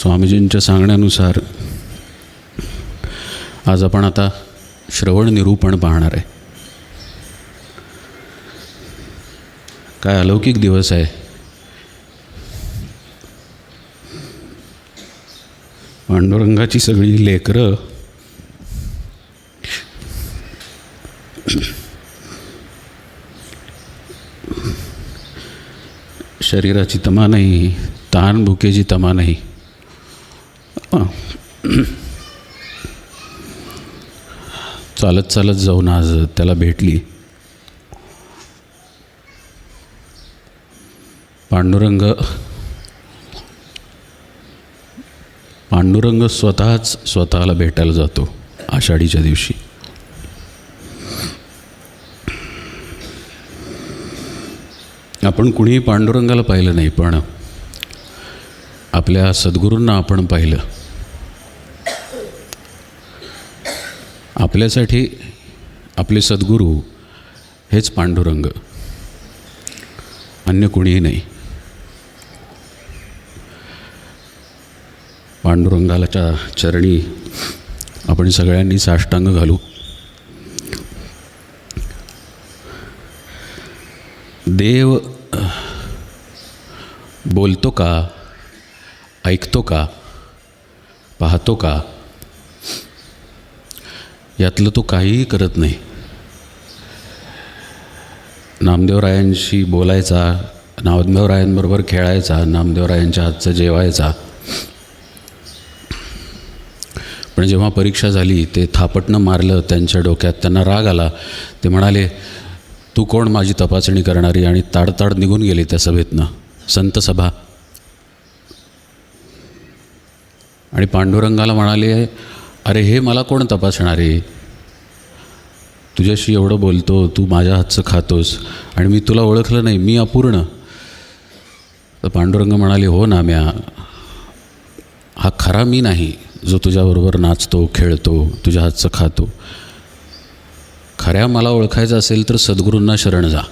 स्वामीजींच्या सांगण्यानुसार आज आपण आता श्रवण निरूपण पाहणार आहे. काय अलौकिक दिवस आहे. पांडुरंगाची सगळी लेकरं शरीराची तमा नाही, तान भुकेची तमा नाही. चालत चालत जाऊन आज त्याला भेटली. पांडुरंग स्वतःच स्वतःला भेटायला जातो आषाढीच्या दिवशी. आपण कुणीही पांडुरंगाला पाहिलं नाही, पण आपल्या सद्गुरूंना आपण पाहिलं. आपल्यासाठी आपले सद्गुरू हेच पांडुरंग, अन्य कुणीही नाही. पांडुरंगाच्या चरणी आपण सगळ्यांनी साष्टांग घालू. देव बोलतो का, ऐकतो का, पाहतो का, यातलं तो काहीही करत नाही. नामदेवरायांशी बोलायचा, नामदेवरायांबरोबर खेळायचा, नामदेवरायांच्या हातचं जेवायचा. पण जेव्हा परीक्षा झाली, ते थापटणं मारलं त्यांच्या डोक्यात, त्यांना राग आला. ते म्हणाले, तू कोण माझी तपासणी करणारी, आणि ताडताड निघून गेले त्या सभेतनं, संत सभा. आणि पांडुरंगाला म्हणाले, अरे हे मला कोण तपासणारे, तुझ्याशी एवढं बोलतो, तू माझ्या हातचं खातोस आणि मी तुला ओळखलं नाही, मी अपूर्ण. तर पांडुरंग म्हणाले, हो नाम्या, हा खरा मी नाही जो तुझ्याबरोबर नाचतो, खेळतो, तुझ्या हातचं खातो. खऱ्या मला ओळखायचं असेल तर सद्गुरूंना शरण जा.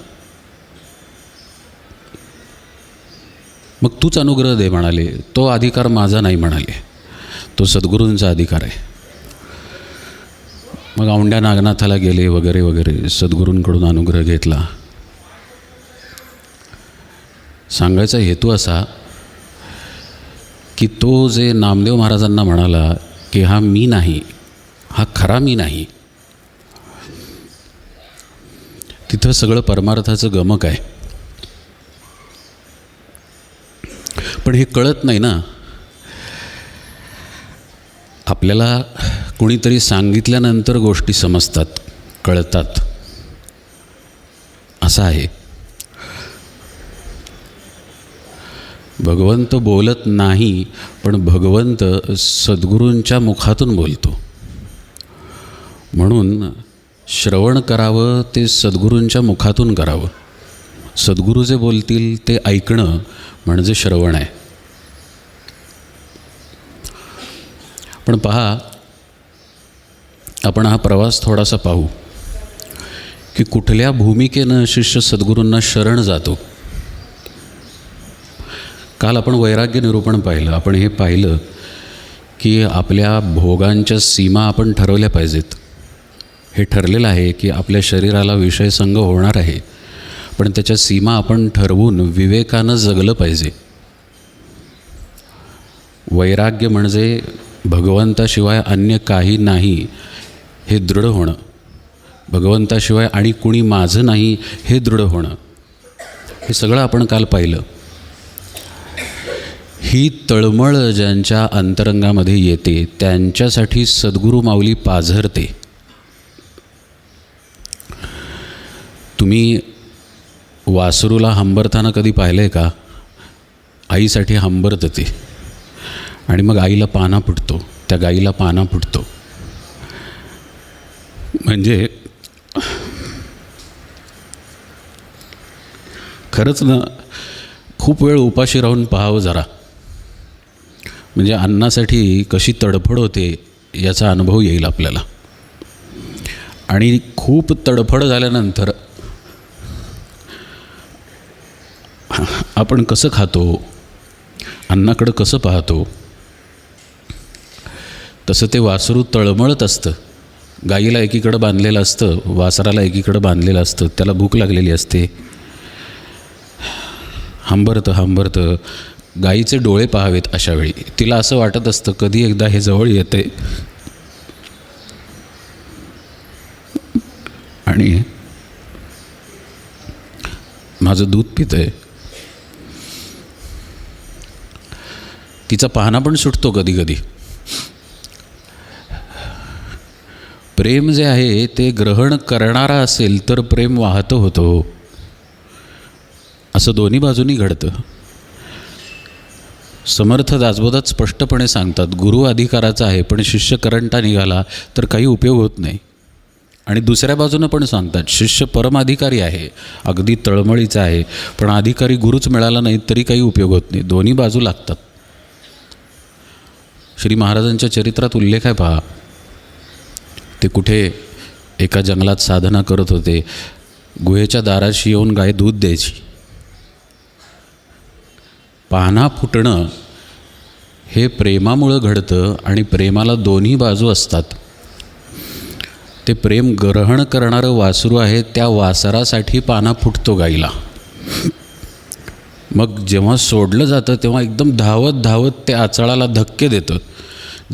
मग तूच अनुग्रह दे म्हणाले. तो अधिकार माझा नाही म्हणाले, तो सद्गुरूंचा अधिकार आहे. मग औंढ्या नागनाथाला गेले वगैरे वगैरे, सद्गुरूंकडून अनुग्रह घेतला. सांगायचा हेतू असा की तो जे नामदेव महाराजांना म्हणाला की हा मी नाही, हा खरा मी नाही, तिथं सगळं परमार्थाचं गमक आहे. पण हे कळत नाही ना. आपल्याला कुणीतरी सांगितल्यानंतर गोष्टी समजतात, कळतात, असं आहे. भगवंत बोलत नाही, पण भगवंत सद्गुरूंच्या मुखातून बोलतो. म्हणून श्रवण करावं ते सद्गुरूंच्या मुखातून करावं. सद्गुरू जे बोलतील ते ऐकणं म्हणजे श्रवण आहे. पण पहा, आपण हा प्रवास थोडासा पाहू की कुठल्या भूमिकेनं शिष्य सद्गुरूंना शरण जातो. काल आपण वैराग्य निरूपण पाहिलं. आपण हे पाहिलं की आपल्या भोगांच्या सीमा आपण ठरवल्या पाहिजेत. हे ठरलेलं आहे की आपल्या शरीराला विषयसंग होणार आहे, पण त्याच्या सीमा आपण ठरवून विवेकानं जगलं पाहिजे. वैराग्य म्हणजे भगवंताशिवाय अन्य काही नाही हे दृढ होणं, भगवंताशिवाय आणि कुणी माझं नाही हे दृढ होणं. हे सगळं आपण काल पाहिलं. ही तळमळ ज्यांच्या अंतरंगामध्ये येते त्यांच्यासाठी सद्गुरू माऊली पाझरते. तुम्ही वासरूला हंबरताना कधी पाहिलं आहे का? आईसाठी हंबरतं ते, आणि मग आईला पाना फुटतो, त्या गाईला पाना फुटतो. म्हणजे खरंच ना, खूप वेळ उपाशी राहून पाहावं जरा, म्हणजे अन्नासाठी कशी तडफड होते याचा अनुभव येईल आपल्याला. आणि खूप तडफड झाल्यानंतर आपण कसं खातो, अन्नाकडं कसं पाहतो, तसं ते वासरू तळमळत असतं. गाईला एकीकडं बांधलेलं असतं, वासराला एकीकडं बांधलेलं असतं, त्याला भूक लागलेली असते, हंबरतं. गाईचे डोळे पाहावेत अशा वेळी. तिला असं वाटत असतं कधी एकदा हे जवळ येते आणि माझं दूध पितंय. तिचा पाहणा पण सुटतो कधी कधी. प्रेम जे आहे ते ग्रहण करणारा असेल तर प्रेम वाहतं होतं, असं दोन्ही बाजूंनी घडतं. समर्थ दासबोधात स्पष्टपणे सांगतात, गुरु अधिकाराचा आहे पण शिष्य करंटा निघाला तर काही उपयोग होत नाही. आणि दुसऱ्या बाजूनं पण सांगतात, शिष्य परमाधिकारी आहे, अगदी तळमळीचा आहे, पण अधिकारी गुरुच मिळाला नाही तरी काही उपयोग होत नाही. दोन्ही बाजू लागतात. श्री महाराजांच्या चरित्रात उल्लेख आहे पहा. ते कुठे एका जंगलात साधना करत होते. गुहेच्या दाराशी येऊन गाय दूध द्यायची. पाहणा फुटणं हे प्रेमामुळं घडतं आणि प्रेमाला दोन्ही बाजू असतात. ते प्रेम ग्रहण करणारं वासरू आहे, त्या वासरासाठी पाना फुटतो गाईला. मग जेव्हा सोडलं जातं तेव्हा एकदम धावत ते आचळाला धक्के देतं.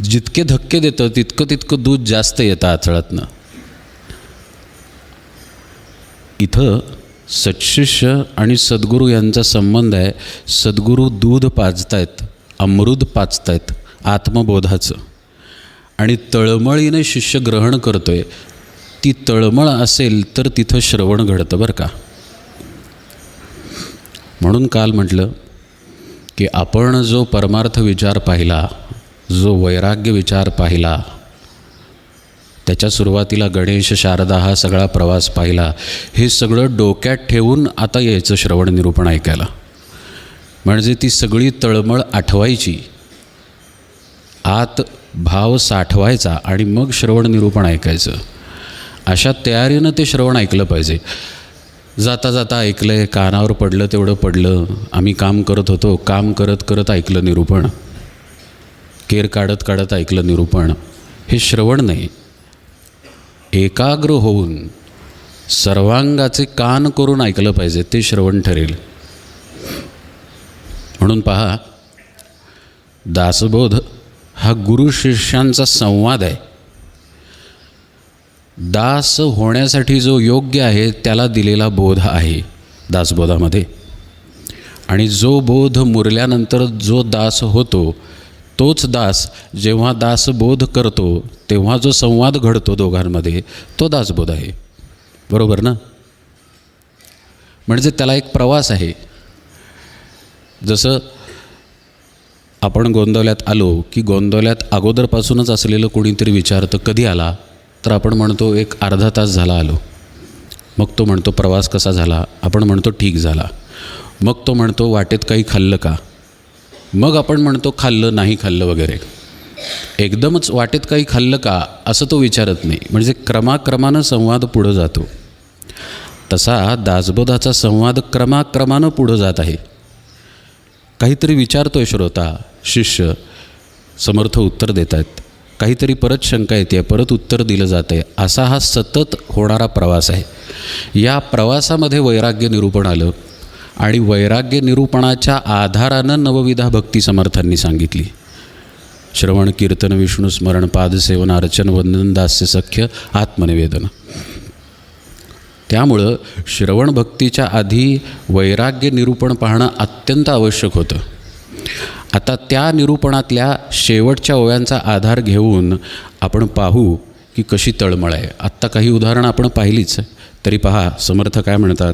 जितके धक्के देतं तितकं दूध जास्त येतं आचळातनं. इथं सत्शिष्य आणि सद्गुरू यांचा संबंध आहे. सद्गुरू दूध पाजतायत, अमृत पाजतायत आत्मबोधाचं, आणि तळमळीने शिष्य ग्रहण करतोय. ती तळमळ असेल तर तिथं श्रवण घडतं बरं का. म्हणून काल म्हटलं की आपण जो परमार्थ विचार पाहिला, जो वैराग्य विचार पाहिला, त्याच्या सुरुवातीला गणेश शारदा हा सगळा प्रवास पाहिला, हे सगळं डोक्यात ठेवून आता यायचं श्रवण निरूपण ऐकायला. म्हणजे ती सगळी तळमळ आठवायची, आत भाव साठवायचा आणि मग श्रवण निरूपण ऐकायचं. अशा तयारीनं ते श्रवण ऐकलं पाहिजे. जाता जाता ऐकलं आहे, कानावर पडलं तेवढं पडलं. आम्ही काम करत होतो, काम करत ऐकलं निरूपण, केर काढत ऐकलं निरूपण. हे श्रवण नाही. एकाग्र होऊन सर्वांगाचे कान करून ऐकलं पाहिजे, ते श्रवण ठरेल. म्हणून पहा, दासबोध हा गुरु शिष्यांचा संवाद आहे. दास होण्यासाठी जो योग्य आहे त्याला दिलेला बोध आहे दासबोधामध्ये. आणि जो बोध मुरल्यानंतर जो दास होतो, तोच दास जेव्हा दासबोध करतो तेव्हा जो संवाद घडतो दोघांमध्ये, तो दासबोध आहे. बरोबर ना? म्हणजे त्याला एक प्रवास आहे. जसं आपण गोंदवल्यात आलो की गोंदवल्यात अगोदरपासूनच असलेलं कोणीतरी विचारतं कधी आला, तर आपण म्हणतो एक अर्धा तास झाला आलो. मग तो म्हणतो प्रवास कसा झाला, आपण म्हणतो ठीक झाला. मग तो म्हणतो वाटेत काही खाल्लं का, मग आपण म्हणतो खाल्लं नाही खाल्लं वगैरे. एकदमच वाटेत काही खाल्लं का असं तो विचारत नाही. म्हणजे क्रमाक्रमानं संवाद पुढं जातो. तसा दासबोधाचा संवाद क्रमाक्रमानं पुढं जात आहे. काहीतरी विचारतोय श्रोता, शिष्य, समर्थ उत्तर देत आहेत. काहीतरी परत शंका येते, परत उत्तर दिलं जात आहे. असा हा सतत होणारा प्रवास आहे. या प्रवासामध्ये वैराग्य निरूपण आलं आणि वैराग्य निरूपणाच्या आधारानं नवविधा भक्ती समर्थांनी सांगितली. श्रवण, कीर्तन, विष्णुस्मरण, पादसेवन, अर्चन, वंदन, दास्य, सख्य, आत्मनिवेदन. त्यामुळं श्रवण भक्तीच्या आधी वैराग्य निरूपण पाहणं अत्यंत आवश्यक होतं. आता त्या निरूपणातल्या शेवटच्या ओव्यांचा आधार घेऊन आपण पाहू की कशी तळमळ आहे. आत्ता काही उदाहरणं आपण पाहिलीच, तरी पहा समर्थ काय म्हणतात.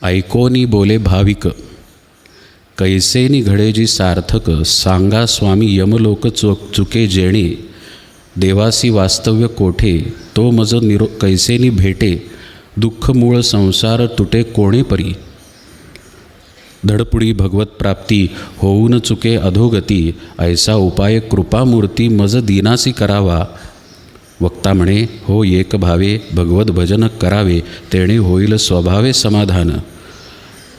ऐकोनी बोले भाविक, कैसेनी घडे जी सार्थक, सांगा स्वामी यमलोक चुके जेणे, देवासी वास्तव्य कोठे, तो मज कैसेनी भेटे, दुःख मूळ संसार तुटे कोणे परी, धडपुडी भगवत प्राप्ती होऊन चुके अधोगती, ऐसा उपाय कृपामूर्ती मज दीनासी करावा, वक्ता म्हणे हो एक भावे भगवत भजन करावे, तेणे होईल स्वभावे समाधान.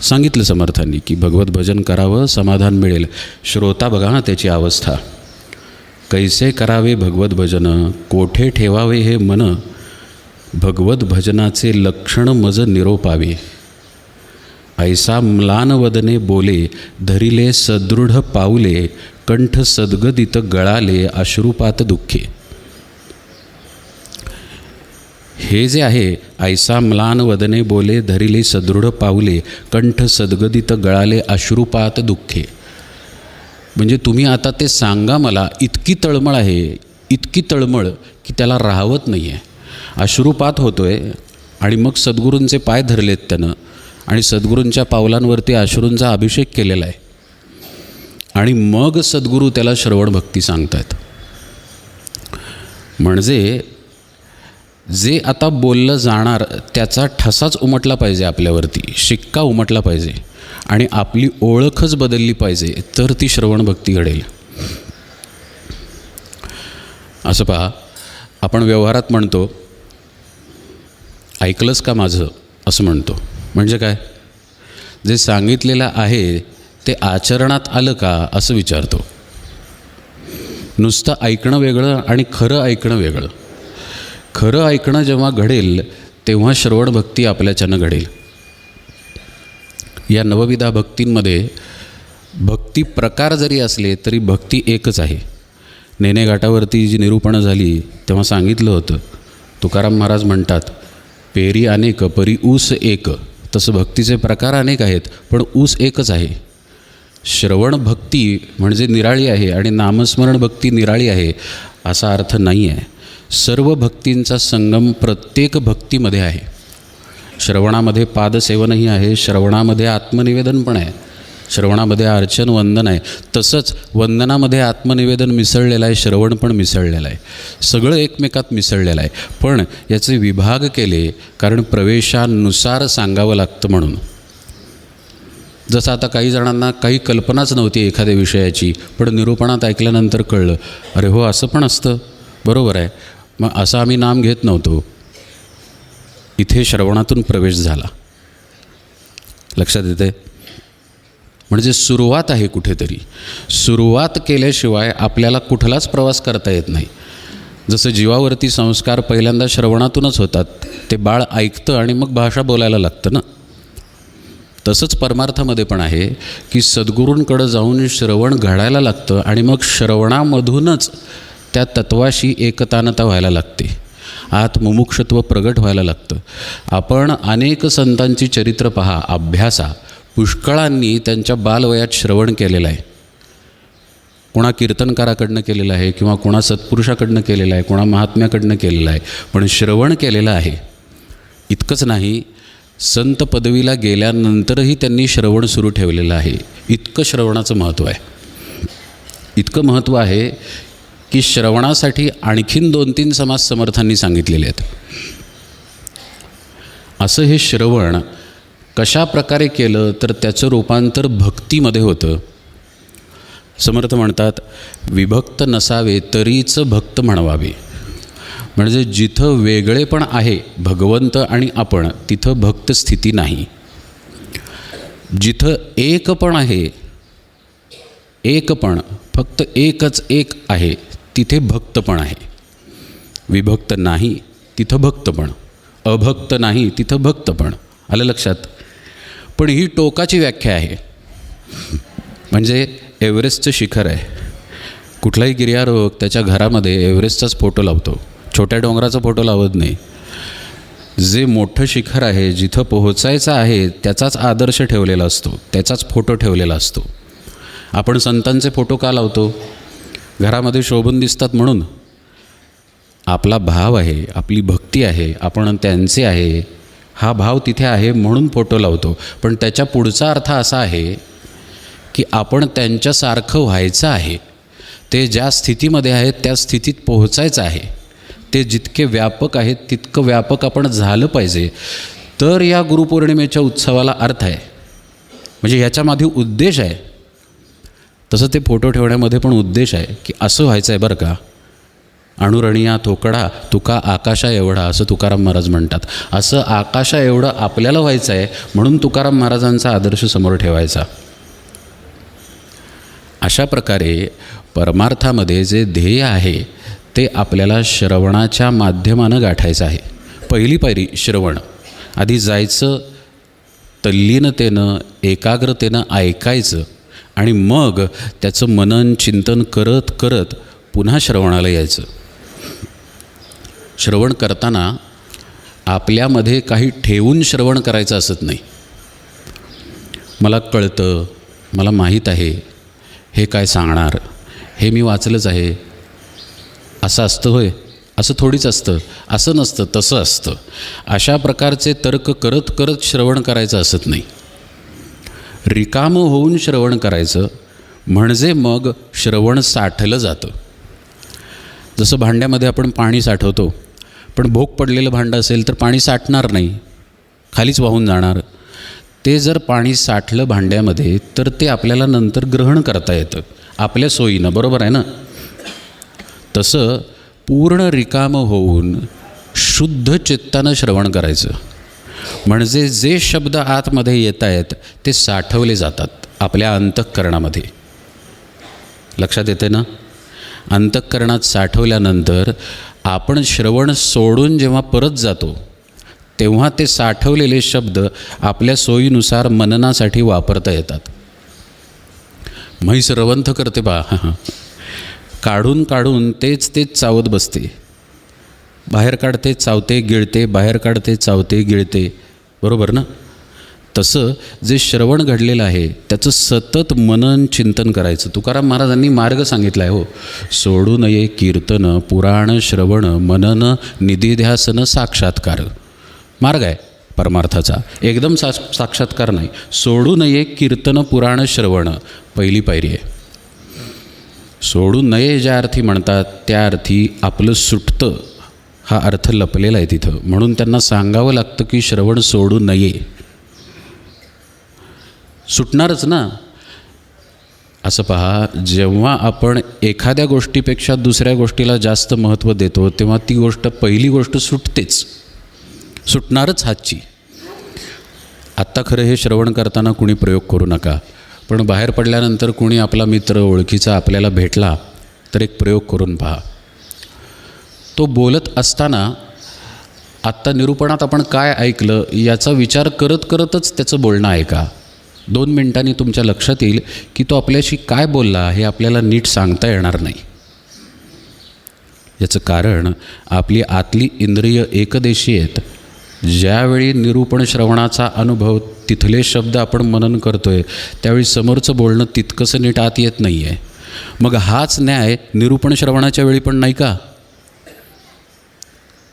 सांगितलं समर्थांनी की भगवत भजन करावं, समाधान मिळेल. श्रोता बघा ना त्याची अवस्था. कैसे करावे भगवत भजन, कोठे ठेवावे हे मन, भगवत भजनाचे लक्षण मज निरोपावे. ऐसा म्लान वदने बोले, धरिले सदृढ पाऊले, कंठ सद्गदित गळाले अश्रुपात दुःखे. हे जे आहे, ऐसा म्लान वदने बोले, धरिले सदृढ पाऊले, कंठ सद्गदित गळाले अश्रुपात दुःखे. म्हणजे तुम्ही आता ते सांगा मला, इतकी तळमळ आहे, इतकी तळमळ की त्याला राहवत नाही आहे. अश्रुपात होतो आहे आणि मग सद्गुरूंचे पाय धरलेत त्यानं आणि सद्गुरूंच्या पावलांवरती अश्रूंचा अभिषेक केलेला आहे आणि मग सद्गुरू त्याला श्रवण भक्ती सांगतात. म्हणजे जे आता बोललं जाणार त्याचा ठसाच उमटला पाहिजे आपल्यावरती, शिक्का उमटला पाहिजे आणि आपली ओळखच बदलली पाहिजे, तर ती श्रवण भक्ती घडेल. असं पहा, आपण व्यवहारात म्हणतो ऐकलंस का माझं, असं म्हणतो. म्हणजे काय, जे सांगितलेलं आहे ते आचरणात आलं का असं विचारतो. नुसतं ऐकणं वेगळं आणि खरं ऐकणं वेगळं. खरं ऐकणं जेव्हा घडेल तेव्हा श्रवण भक्ती आपल्याच्यानं घडेल. या नवविधा भक्तींमध्ये भक्ती प्रकार जरी असले तरी भक्ती एकच आहे. नेने घाटावरती जी निरूपणं झाली तेव्हा सांगितलं होतं, तुकाराम महाराज म्हणतात, पेरी अनेक परी ऊस एक. तसं भक्तीचे प्रकार अनेक आहेत पण ऊस एकच आहे. श्रवण भक्ती म्हणजे निराळी आहे आणि नामस्मरण भक्ती निराळी आहे असा अर्थ नाही आहे. सर्व भक्तींचा संगम प्रत्येक भक्तीमध्ये आहे. श्रवणामध्ये पादसेवनही आहे, श्रवणामध्ये आत्मनिवेदन पण आहे, श्रवणामध्ये अर्चन वंदन आहे. तसंच वंदनामध्ये आत्मनिवेदन मिसळलेलं आहे, श्रवण पण मिसळलेलं आहे, सगळं एकमेकात मिसळलेलं आहे. पण याचे विभाग केले कारण प्रवेशानुसार सांगावं लागतं म्हणून. जसं आता काही जणांना काही कल्पनाच नव्हती एखाद्या विषयाची, पण निरूपणात ऐकल्यानंतर कळलं, अरे हो असं पण असतं, बरोबर आहे, मग असं आम्ही नाम घेत नव्हतो. इथे श्रवणातून प्रवेश झाला. लक्षात येते. म्हणजे सुरुवात आहे कुठेतरी. सुरुवात केल्याशिवाय आपल्याला कुठलाच प्रवास करता येत नाही. जसं जीवावरती संस्कार पहिल्यांदा श्रवणातूनच होतात, ते बाळ ऐकतं आणि मग भाषा बोलायला लागतं ना. तसंच परमार्थामध्ये पण आहे की सद्गुरूंकडं जाऊन श्रवण घडायला लागतं आणि मग श्रवणामधूनच त्या तत्वाशी एकतानता व्हायला लागते, आत मुमुक्षत्व प्रगट व्हायला लागतं. आपण अनेक संतांची चरित्र पहा, अभ्यासा. पुष्कळांनी त्यांच्या बालवयात श्रवण केलेलं आहे. कोणा कीर्तनकाराकडनं केलेलं आहे किंवा कोणा सत्पुरुषाकडनं केलेलं आहे, कोणा महात्म्याकडनं केलेलं आहे, पण श्रवण केलेलं आहे. इतकंच नाही, संत पदवीला गेल्यानंतरही त्यांनी श्रवण सुरू ठेवलेलं आहे. इतकं श्रवणाचं महत्त्व आहे. इतकं महत्त्व आहे की श्रवणासाठी आणखीन 2-3 समाज समर्थांनी सांगितलेले आहेत. असं हे श्रवण कशा प्रकारे केलं तर त्याचं रूपांतर भक्तीमध्ये होतं. समर्थ म्हणतात, विभक्त नसावे तरीच भक्त म्हणवावे. म्हणजे जिथं वेगळेपण आहे भगवंत आणि आपण, तिथं भक्त स्थिती नाही. जिथं एकपण आहे, एकपण फक्त एकच एक आहे, तिथे भक्तपण आहे. विभक्त नाही तिथं भक्तपण, अभक्त नाही तिथं भक्तपण. आलं लक्षात. पण ही टोकाची व्याख्या आहे. म्हणजे एव्हरेस्टचं शिखर आहे, कुठलाही गिर्यारोहक त्याच्या घरामध्ये एव्हरेस्टचाच फोटो लावतो, छोट्या डोंगराचा फोटो लावत नाही. जे मोठं शिखर आहे, जिथं पोहोचायचं आहे त्याचाच आदर्श ठेवलेला असतो, त्याचाच फोटो ठेवलेला असतो. आपण संतांचे फोटो का लावतो? घरामध्ये शोभून दिसतात म्हणून. आपला भाव आहे, आपली भक्ती आहे, आपण त्यांचे आहे, हा भाव तिथे आहे म्हणून फोटो लावतो. पण त्याच्या पुढचा अर्थ असा आहे की आपण त्यांच्यासारखं व्हायचं आहे. ते ज्या स्थितीमध्ये आहेत त्या स्थितीत पोहोचायचं आहे. ते जितके व्यापक आहेत तितकं व्यापक आपण झालं पाहिजे. तर या गुरुपौर्णिमेच्या उत्सवाला अर्थ आहे. म्हणजे ह्याच्यामध्ये उद्देश आहे. तसं ते फोटो ठेवण्यामध्ये पण उद्देश आहे की असं व्हायचं आहे बरं का. अणुरणिया थोकडा तुका आकाशा एवढा, असं तुकाराम महाराज म्हणतात. असं आकाशा एवढं आपल्याला व्हायचं आहे म्हणून तुकाराम महाराजांचा आदर्श समोर ठेवायचा. अशा प्रकारे परमार्थामध्ये जे ध्येय आहे ते आपल्याला श्रवणाच्या माध्यमानं गाठायचं आहे. पहिली पायरी श्रवण. आधी जायचं, तल्लीनतेनं एकाग्रतेनं ऐकायचं आणि मग त्याचं मनन चिंतन करत करत पुन्हा श्रवणाला यायचं. श्रवण करताना आपल्यामध्ये काही ठेवून श्रवण करायचं असत नाही. मला कळतं, मला माहीत आहे, हे काय सांगणार, हे मी वाचलंच आहे, असं असतं होय, असं थोडीच असतं, असं नसतं, तसं असतं, अशा प्रकारचे तर्क करत करत श्रवण करायचं असत नाही. रिकामं होऊन श्रवण करायचं म्हणजे मग श्रवण साठलं जातं. जसं भांड्यामध्ये आपण पाणी साठवतो, पण भोग पडलेलं भांडं असेल तर पाणी साठणार नाही, खालीच वाहून जाणार. ते जर पाणी साठलं भांड्यामध्ये तर ते आपल्याला नंतर ग्रहण करता येतं आपल्या सोयीनं, बरोबर आहे ना. तसं पूर्ण रिकामं होऊन शुद्ध चित्तानं श्रवण करायचं म्हणजे जे शब्द आतमध्ये येत आहेत ते साठवले जातात आपल्या अंतःकरणामध्ये. लक्षात येते ना. अंतःकरणात साठवल्यानंतर आपण श्रवण सोडून जेव्हा परत जातो तेव्हा ते साठवलेले शब्द आपल्या सोयीनुसार मननासाठी वापरता येतात. म्हैस रवंथ करते बा, काढून काढून तेच चावत बसते, बाहेर काढते चावते गिळते, बाहेर काढते चावते गिळते, बरोबर ना. तसं जे श्रवण घडलेलं आहे त्याचं सतत मनन चिंतन करायचं. तुकाराम महाराजांनी मार्ग सांगितला आहे हो. सोडू नये कीर्तन पुराण श्रवण मनन निधिध्यासन साक्षात्कार. मार्ग आहे परमार्थाचा, एकदम साक्षात्कार नाही. सोडू नये कीर्तन पुराण श्रवण पहिली पायरी आहे. सोडू नये ज्या अर्थी म्हणतात त्या अर्थी आपलं सुटतं हा अर्थ लपलेला आहे तिथं, म्हणून त्यांना सांगावं लागतं की श्रवण सोडू नये. सुटणारच ना. असं पहा, जेव्हा आपण एखाद्या गोष्टीपेक्षा दुसऱ्या गोष्टीला जास्त महत्त्व देतो तेव्हा ती गोष्ट, पहिली गोष्ट सुटतेच, सुटणारच हातची. आत्ता खरं हे श्रवण करताना कुणी प्रयोग करू नका, पण बाहेर पडल्यानंतर कुणी आपला मित्र ओळखीचा आपल्याला भेटला तर एक प्रयोग करून पहा. तो बोलत असताना आत्ता निरूपणात आपण काय ऐकलं याचा विचार करत करतच त्याचं बोलणं ऐका. 2 मिनिटांनी तुमच्या लक्षात येईल की तो आपल्याशी काय बोलला हे आपल्याला नीट सांगता येणार नाही. याचं कारण आपली आतली इंद्रिय एकदेशी आहेत. ज्यावेळी निरूपण श्रवणाचा अनुभव, तिथले शब्द आपण मनन करतो आहे त्यावेळी समोरचं बोलणं तितकंसं नीट आत येत नाही आहे. मग हाच न्याय निरूपण श्रवणाच्या वेळी पण नाही का.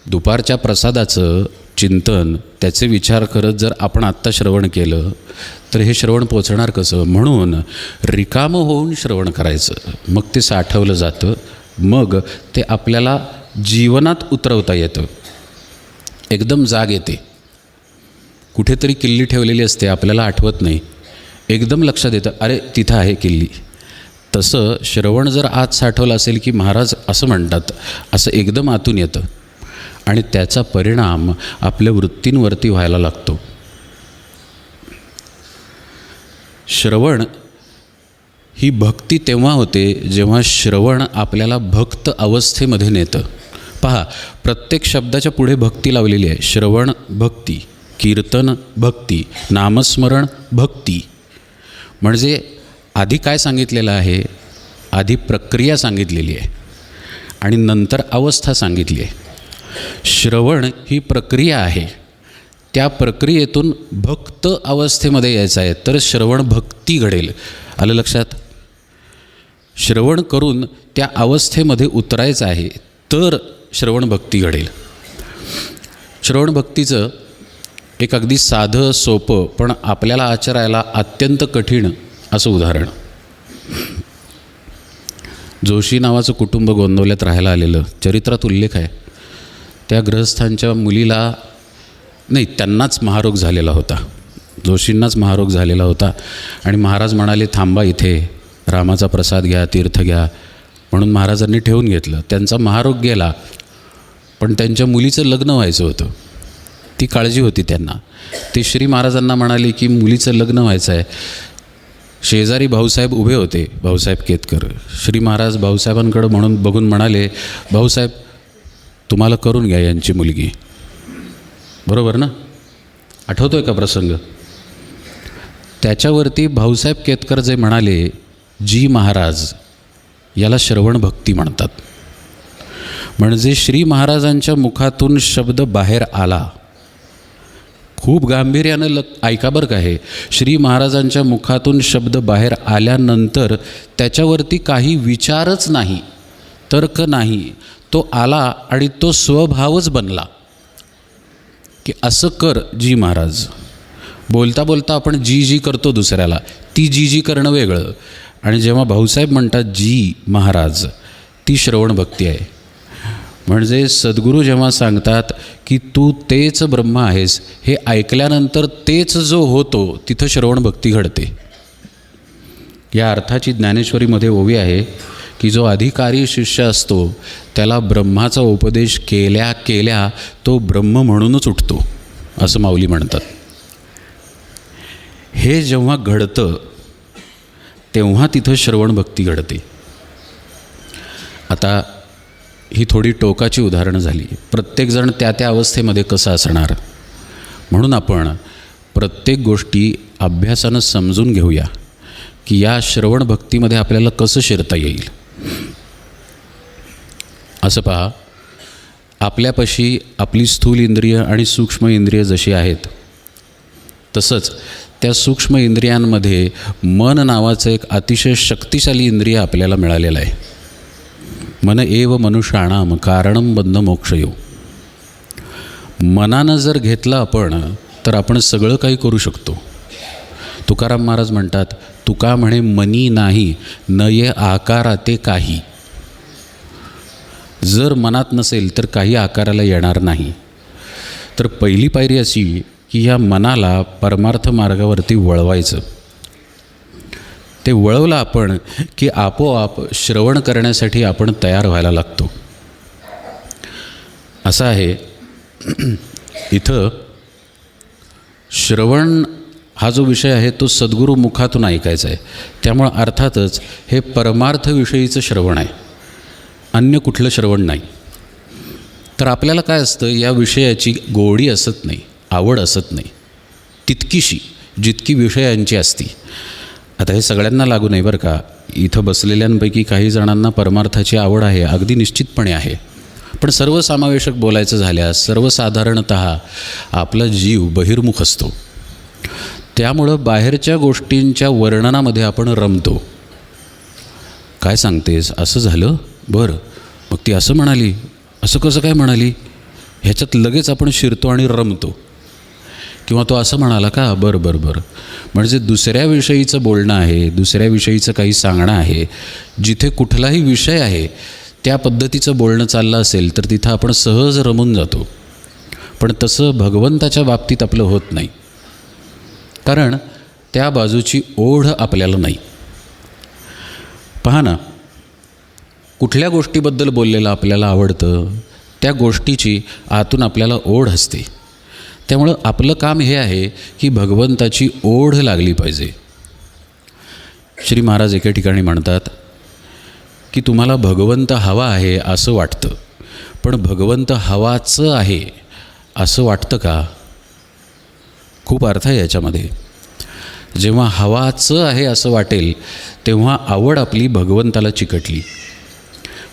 दुपारच्या प्रसादाचं चिंतन, त्याचे विचार करत जर आपण आत्ता श्रवण केलं तर हे श्रवण पोचणार कसं. म्हणून रिकामं होऊन श्रवण करायचं, मग ते साठवलं जातं, मग ते आपल्याला जीवनात उतरवता येतं. एकदम जाग येते. कुठेतरी किल्ली ठेवलेली असते, आपल्याला आठवत नाही, एकदम लक्षात येतं अरे तिथं आहे किल्ली. तसं श्रवण जर आत साठवलं असेल की महाराज असं म्हणतात, असं एकदम आतून येतं आणि त्याचा परिणाम आपल्या वृत्तींवरती व्हायला लागतो. श्रवण ही भक्ती तेव्हा होते जेव्हा श्रवण आपल्याला भक्त अवस्थेमध्ये नेतं. पहा, प्रत्येक शब्दाच्या पुढे भक्ती लावलेली आहे. श्रवण भक्ती, कीर्तन भक्ती, नामस्मरण भक्ती. म्हणजे आधी काय सांगितलेलं आहे, आधी प्रक्रिया सांगितलेली आहे आणि नंतर अवस्था सांगितली आहे. श्रवण ही प्रक्रिया आहे, त्या प्रक्रियेतून भक्त अवस्थेमध्ये यायचं आहे तर श्रवण भक्ती घडेल. आलं लक्षात. श्रवण करून त्या अवस्थेमध्ये उतरायचं आहे तर श्रवण भक्ती घडेल. श्रवण भक्तीचं एक अगदी साधं सोपं पण आपल्याला आचरायला अत्यंत कठीण असं उदाहरण. जोशी नावाचं कुटुंब गोंदवल्यात राहायला आलेलं, चरित्रात उल्लेख आहे. त्या गृहस्थांच्या मुलीला, नाही त्यांनाच महारोग झालेला होता, जोशींनाच महारोग झालेला होता आणि महाराज म्हणाले थांबा इथे, रामाचा प्रसाद घ्या, तीर्थ घ्या, म्हणून महाराजांनी ठेवून घेतलं. त्यांचा महारोग गेला पण त्यांच्या मुलीचं लग्न व्हायचं होतं, ती काळजी होती त्यांना. ते श्री महाराजांना म्हणाले की मुलीचं लग्न व्हायचं आहे, शेजारी भाऊसाहेब उभे होते, भाऊसाहेब केतकर. श्री महाराज भाऊसाहेबांकडं म्हणून बघून म्हणाले, भाऊसाहेब तुम्हाला करून घ्या यांची मुलगी. बरोबर ना? आठवतोय का प्रसंग? त्याच्यावरती भाऊसाहेब केतकर जे म्हणाले, जी महाराज याला श्रवण भक्ती म्हणतात. म्हणजे श्री महाराजांच्या मुखातून शब्द बाहेर आला, खूप गांभीर्यानं ऐका बरं का हे. श्री महाराजांच्या मुखातून शब्द बाहेर आल्यानंतर त्याच्यावरती काही विचारच नाही, तर्क नाही, तो आला आणि तो स्वभावच बनला की असं कर जी महाराज. बोलता बोलता आपण जी जी करतो दुसऱ्याला, ती जी जी करणं वेगळं. आणि जेव्हा भाऊसाहेब म्हणतात जी महाराज, ती श्रवण भक्ती आहे. म्हणजे सद्गुरू जेव्हा सांगतात की तू तेच ब्रह्म आहेस, हे ऐकल्यानंतर तेच जो होतो तिथं श्रवण भक्ती घडते. या अर्थाची ज्ञानेश्वरीमध्ये ओवी आहे की जो अधिकारी शिष्य असतो त्याला ब्रह्माचा उपदेश केल्या केल्या तो ब्रह्म म्हणूनच उठतो, असं माऊली म्हणतात. हे जेव्हा घडतं तेव्हा तिथं श्रवण भक्ती घडते. आता ही थोडी टोकाची उदाहरणं झाली. प्रत्येकजण त्या त्या अवस्थेमध्ये कसं असणार, म्हणून आपण प्रत्येक गोष्टी अभ्यासानं समजून घेऊया की या श्रवण भक्तीमध्ये आपल्याला कसं शिरता येईल. असं पहा, आपल्यापाशी आपली स्थूल इंद्रिय आणि सूक्ष्म इंद्रिय जशी आहेत, तसंच त्या सूक्ष्म इंद्रियांमध्ये मन नावाचं एक अतिशय शक्तिशाली इंद्रिय आपल्याला मिळालेलं आहे. मन एव मनुष्याणाम कारणम बंध मोक्षयो. मनानं जर घेतलं आपण तर आपण सगळं काही करू शकतो. तुकाराम महाराज म्हणतात, तुका म्हणे मनी नाही नये आकाराते काही. जर मनात नसेल तर काही आकाराला येणार नाही. तर पहिली पायरी अशी की ह्या मनाला परमार्थ मार्गावरती वळवायचं. ते वळवलं आपण की आपोआप श्रवण करण्यासाठी आपण तयार व्हायला लागतो. असं आहे, इथं श्रवण हा जो विषय आहे तो सद्गुरू मुखातून ऐकायचा आहे. त्यामुळं अर्थातच हे परमार्थविषयीचं श्रवण आहे, अन्य कुठलं श्रवण नाही. तर आपल्याला काय असतं, या विषयाची गोडी असत नाही, आवड असत नाही तितकीशी जितकी विषयांची असती. आता हे सगळ्यांना लागू नाही बरं का. इथं बसलेल्यांपैकी काही जणांना परमार्थाची आवड आहे, अगदी निश्चितपणे आहे. पण सर्वसमावेशक बोलायचं झाल्यास सर्वसाधारणत आपला जीव बहिर्मुख असतो. त्यामुळं बाहेरच्या गोष्टींच्या वर्णनामध्ये आपण रमतो. काय सांगतेस, असं झालं, बरं मग ती असं म्हणाली, असं कसं काय म्हणाली, ह्याच्यात लगेच आपण शिरतो आणि रमतो. किंवा तो असं म्हणाला का, बरं बरं बरं. म्हणजे दुसऱ्याविषयीचं बोलणं आहे, दुसऱ्याविषयीचं काही सांगणं आहे. जिथे कुठलाही विषय आहे त्या पद्धतीचं बोलणं चाललं असेल तर तिथं आपण सहज रमून जातो. पण तसं भगवंताच्या बाबतीत आपलं होत नाही, कारण त्या बाजूची ओढ आपल्याला नाही. पहा ना, कुठल्या गोष्टीबद्दल बोललेलं आपल्याला आवडतं त्या गोष्टीची आतून आपल्याला ओढ असते. त्यामुळं आपलं काम हे आहे की भगवंताची ओढ लागली पाहिजे. श्री महाराज एके ठिकाणी म्हणतात की तुम्हाला भगवंत हवा आहे असं वाटतं, पण भगवंत हवाचं आहे असं वाटतं का? खूप अर्थ आहे याच्यामध्ये. जेव्हा हवाचं आहे असं वाटेल तेव्हा आवड आपली भगवंताला चिकटली.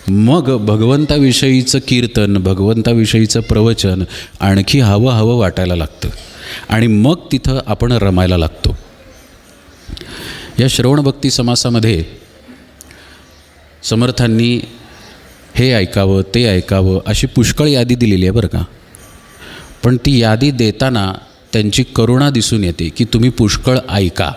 मग भगवंताविषयीचं कीर्तन, भगवंताविषयीचं प्रवचन आणखी हवं हवं वाटायला लागतं आणि मग तिथं आपण रमायला लागतो. या श्रवणभक्ती समासामध्ये समर्थांनी हे ऐकावं ते ऐकावं अशी पुष्कळ यादी दिलेली आहे बरं का. पण ती यादी देताना त्यांची करुणा दिसून येते की तुम्ही पुष्कळ ऐका.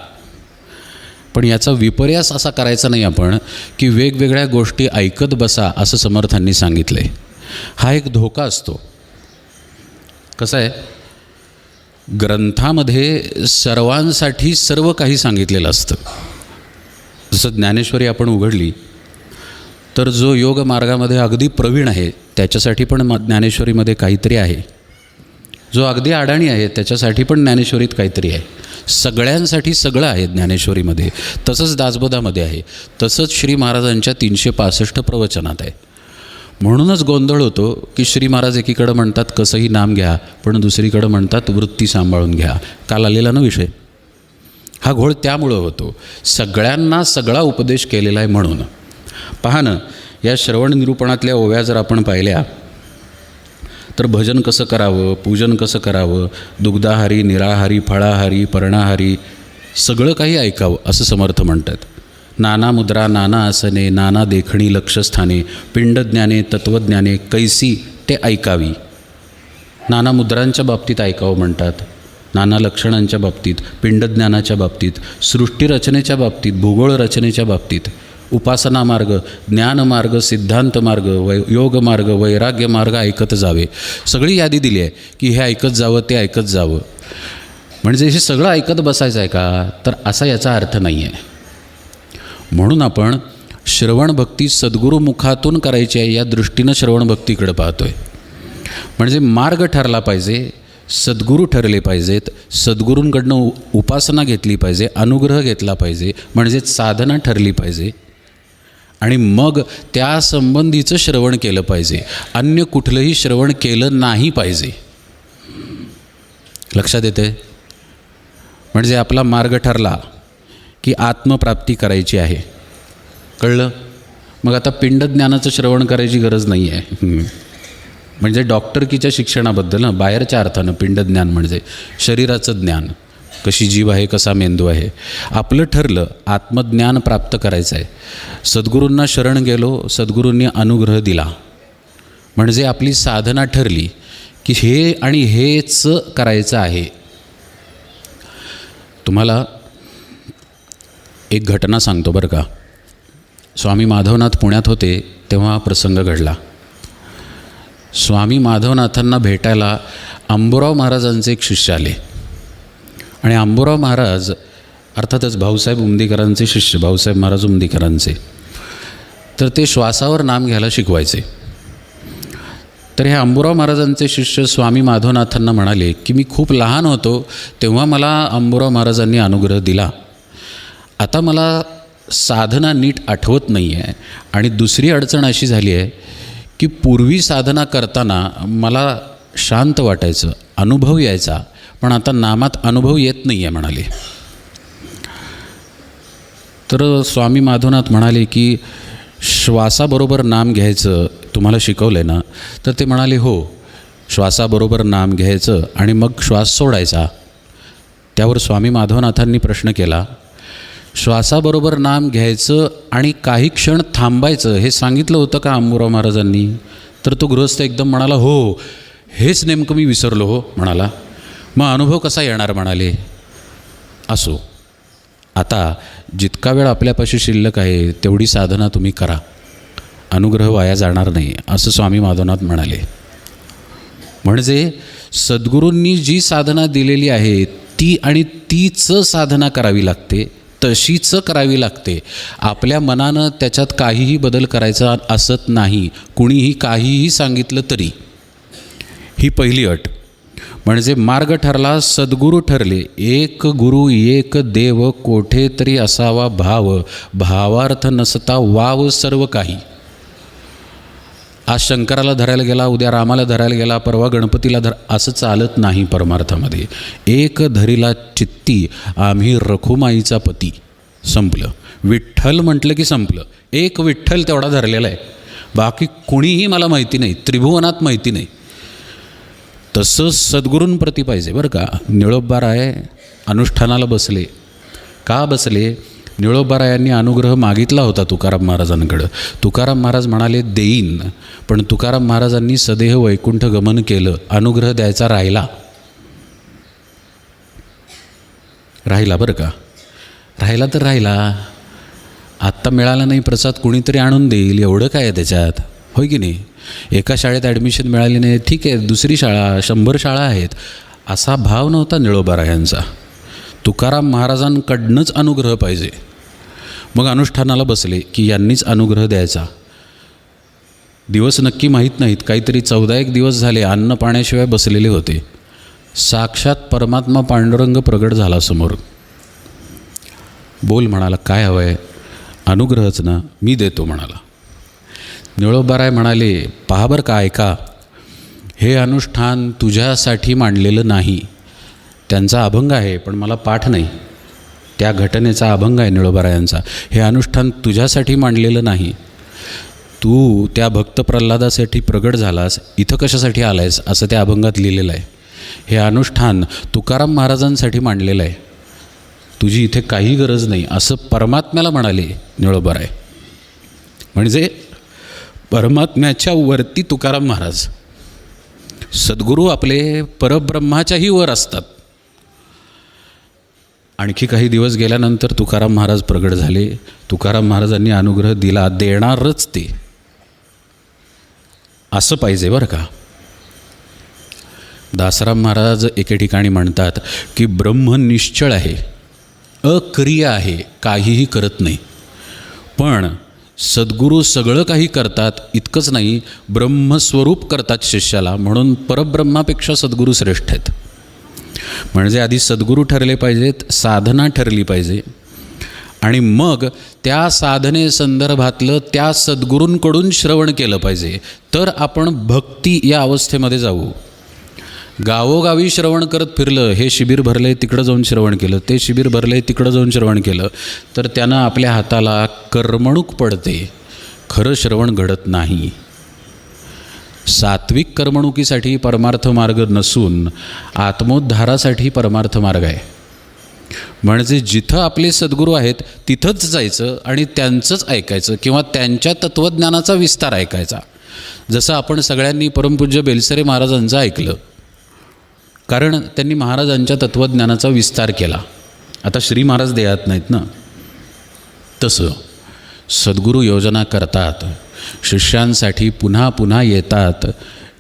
पण याचा विपर्यास असा करायचा नाही आपण की वेगवेगळ्या गोष्टी ऐकत बसा असं समर्थांनी सांगितलं आहे. हा एक धोका असतो. कसं आहे, ग्रंथामध्ये सर्वांसाठी सर्व काही सांगितलेलं असतं. जसं ज्ञानेश्वरी आपण उघडली तर जो योग मार्गामध्ये अगदी प्रवीण आहे त्याच्यासाठी पण ज्ञानेश्वरीमध्ये काहीतरी आहे. जो अगदी अडाणी आहे त्याच्यासाठी पण ज्ञानेश्वरीत काहीतरी आहे. सगळ्यांसाठी सगळं आहे ज्ञानेश्वरीमध्ये, तसंच दासबोधामध्ये आहे, तसंच श्री महाराजांच्या 365 प्रवचनात आहे. म्हणूनच गोंधळ होतो की श्री महाराज एकीकडं म्हणतात कसंही नाम घ्या, पण दुसरीकडं म्हणतात वृत्ती सांभाळून घ्या. काल आलेला ना विषय, हा घोळ त्यामुळं होतो. सगळ्यांना सगळा उपदेश केलेला आहे म्हणून. पहा ना, या श्रवण निरूपणातल्या ओव्या जर आपण पाहिल्या तर भजन कसं करावं, पूजन कसं करावं, दुग्धाहारी, निराहारी, फळाहारी, पर्णाहारी सगळं काही ऐकावं असं समर्थ म्हणतात. नाना मुद्रा, नाना आसने, नाना देखणी लक्षस्थाने, पिंडज्ञाने, तत्त्वज्ञाने कैसी ते ऐकावी. नाना मुद्रांच्या बाबतीत ऐकावं म्हणतात, नाना लक्षणांच्या बाबतीत, पिंडज्ञानाच्या बाबतीत, सृष्टीरचनेच्या बाबतीत, भूगोळ रचनेच्या बाबतीत, उपासना मार्ग, ज्ञानमार्ग, सिद्धांत मार्ग, योग मार्ग, वैराग्य मार्ग ऐकत जावे. सगळी यादी दिली आहे की हे ऐकत जावं, ते ऐकत जावं. म्हणजे हे सगळं ऐकत बसायचं आहे का, तर असा याचा अर्थ नाही आहे. म्हणून आपण श्रवणभक्ती सद्गुरुमुखातून करायची आहे या दृष्टीनं श्रवणभक्तीकडे पाहतो आहे. म्हणजे मार्ग ठरला पाहिजे, सद्गुरू ठरले पाहिजेत, सद्गुरूंकडनं उपासना घेतली पाहिजे, अनुग्रह घेतला पाहिजे, म्हणजेच साधना ठरली पाहिजे, आणि मग त्यासंबंधीचं श्रवण केलं पाहिजे. अन्य कुठलंही श्रवण केलं नाही पाहिजे. लक्षात येते? म्हणजे आपला मार्ग ठरला की आत्मप्राप्ती करायची आहे, कळलं? मग आता पिंडज्ञानाचं श्रवण करायची गरज नाही आहे. म्हणजे डॉक्टरकीच्या शिक्षणाबद्दल ना, बाहेरच्या अर्थानं पिंडज्ञान म्हणजे शरीराचं ज्ञान, कशी जीव आहे, कसा मेंदू आहे. आपलं ठरलं आत्मज्ञान प्राप्त करायचं आहे, सद्गुरूंना शरण गेलो, सद्गुरूंनी अनुग्रह दिला, म्हणजे आपली साधना ठरली की हे आणि हेच करायचं आहे. तुम्हाला एक घटना सांगतो बरं का. स्वामी माधवनाथ पुण्यात होते तेव्हा हा प्रसंग घडला. स्वामी माधवनाथांना भेटायला अंबुराव महाराजांचे एक शिष्य आले, आणि अंबुराव महाराज अर्थातच भाऊसाहेब उमदीकरांचे शिष्य, भाऊसाहेब महाराज उमदीकरांचे. तर ते श्वासावर नाम घ्यायला शिकवायचे. तर हे अंबुराव महाराजांचे शिष्य स्वामी माधवनाथांना म्हणाले की मी खूप लहान होतो तेव्हा मला अंबुराव महाराजांनी अनुग्रह दिला, आता मला साधना नीट आठवत नाही आहे, आणि दुसरी अडचण अशी झाली आहे की पूर्वी साधना करताना मला शांत वाटायचं, अनुभव यायचा, पण आता नामात अनुभव येत नाही आहे म्हणाले. तर स्वामी माधवनाथ म्हणाले की श्वासाबरोबर नाम घ्यायचं तुम्हाला शिकवलं आहे ना? तर ते म्हणाले हो, श्वासाबरोबर नाम घ्यायचं आणि मग श्वास सोडायचा. त्यावर स्वामी माधवनाथांनी प्रश्न केला, श्वासाबरोबर नाम घ्यायचं आणि काही क्षण थांबायचं हे सांगितलं होतं का अंबुराव महाराजांनी? तर तो गृहस्थ एकदम म्हणाला हो, हेच नेमकं मी विसरलो हो म्हणाला. मग अनुभव कसा येणार म्हणाले. असो, आता जितका वेळ आपल्यापाशी शिल्लक आहे तेवढी साधना तुम्ही करा, अनुग्रह वाया जाणार नाही असं स्वामी माधवनाथ म्हणाले. म्हणजे सद्गुरूंनी जी साधना दिलेली आहे ती आणि तीच साधना करावी लागते, तशीच करावी लागते. आपल्या मनानं त्याच्यात काहीही बदल करायचा असत नाही, कुणीही काहीही सांगितलं तरी. ही पहिली अट. म्हणजे मार्ग ठरला, सद्गुरू ठरले, एक गुरु एक देव, कोठे तरी असावा भाव, भावार्थ नसता वाव सर्व काही. आज शंकराला धरायला गेला, उद्या रामाला धरायला गेला, परवा गणपतीला असं चालत नाही परमार्थामध्ये. एक धरीला चित्ती आम्ही रखुमाईचा पती, संपलं. विठ्ठल म्हटलं की संपलं. एक विठ्ठल तेवढा धरलेला आहे, बाकी कुणीही मला माहिती नाही, त्रिभुवनात माहिती नाही. तसंच सद्गुरूंप्रती पाहिजे बरं का. निळोबाराय अनुष्ठानाला बसले. का बसले? निळोबारायांनी अनुग्रह मागितला होता तुकाराम महाराजांकडं. तुकाराम महाराज म्हणाले देईन, पण तुकाराम महाराजांनी सदेह वैकुंठ गमन केलं, अनुग्रह द्यायचा राहिला बरं का. राहिला तर राहिला, आत्ता मिळाला नाही प्रसाद, कुणीतरी आणून देईल, एवढं काय आहे त्याच्यात, होय की नाही. एका शाळेत ॲडमिशन मिळाली नाही, ठीक आहे, दुसरी शाळा, 100 शाळा आहेत, असा भाव नव्हता निळोबारायांचा. तुकाराम महाराजांकडनंच अनुग्रह पाहिजे. मग अनुष्ठानाला बसले की यांनीच अनुग्रह द्यायचा. दिवस नक्की माहीत नाहीत, काहीतरी 14 दिवस झाले अन्न पाण्याशिवाय बसलेले होते. साक्षात परमात्मा पांडुरंग प्रगट झाला समोर. बोल म्हणाला, काय हवं आहे? अनुग्रहच ना, मी देतो म्हणाला. निळोबाराय म्हणाले, पहा बरं का, ऐका, हे अनुष्ठान तुझ्यासाठी मांडलेलं नाही. त्यांचा अभंग आहे पण मला पाठ नाही. त्या घटनेचा अभंग आहे निळोबारायांचा. हे अनुष्ठान तुझ्यासाठी मांडलेलं नाही. तू त्या भक्त प्रल्हादासाठी प्रगट झालास, इथं कशासाठी आलायस असं त्या अभंगात लिहिलेलं आहे. हे अनुष्ठान तुकाराम महाराजांसाठी मांडलेलं आहे. तुझी इथे काही गरज नाही असं परमात्म्याला म्हणाले निळोबाराय. म्हणजे परमात्म्याच्या वरती तुकाराम महाराज. सद्गुरू आपले परब्रह्माच्याही वर असतात. आणखी काही दिवस गेल्यानंतर तुकाराम महाराज प्रगट झाले. तुकाराम महाराजांनी अनुग्रह दिला, देणारच ते. असं पाहिजे बरं का. दासराम महाराज एके ठिकाणी म्हणतात की ब्रह्म निश्चळ आहे, अक्रिय आहे, काहीही करत नाही. पण सद्गुरू सगळं काही करतात. इतकंच नाही, ब्रह्मस्वरूप करतात शिष्याला. म्हणून परब्रह्मापेक्षा सद्गुरू श्रेष्ठ आहेत. म्हणजे आधी सद्गुरू ठरले पाहिजेत, साधना ठरली पाहिजे, आणि मग त्या साधनेसंदर्भातलं त्या सद्गुरूंकडून श्रवण केलं पाहिजे. तर आपण भक्ती या अवस्थेमध्ये जाऊ. गावोगावी श्रवण करत फिरलं, हे शिबिर भरलं आहे तिकडं जाऊन श्रवण केलं, ते शिबिर भरलं आहे तिकडं जाऊन श्रवण केलं, तर त्यानं आपल्या हाताला करमणूक पडते, खरं श्रवण घडत नाही. सात्विक करमणुकीसाठी परमार्थ मार्ग नसून आत्मोद्धारासाठी परमार्थ मार्ग आहे. म्हणजे जिथं आपले सद्गुरू आहेत तिथंच जायचं आणि त्यांचंच ऐकायचं किंवा त्यांच्या तत्त्वज्ञानाचा विस्तार ऐकायचा. जसं आपण सगळ्यांनी परमपूज्य बेलसरे महाराजांचं ऐकलं, कारण त्यांनी महाराजांच्या तत्त्वज्ञानाचा विस्तार केला. आता श्री महाराज देत नाहीत ना, तसं सद्गुरू योजना करतात, शिष्यांसाठी पुन्हा पुन्हा येतात,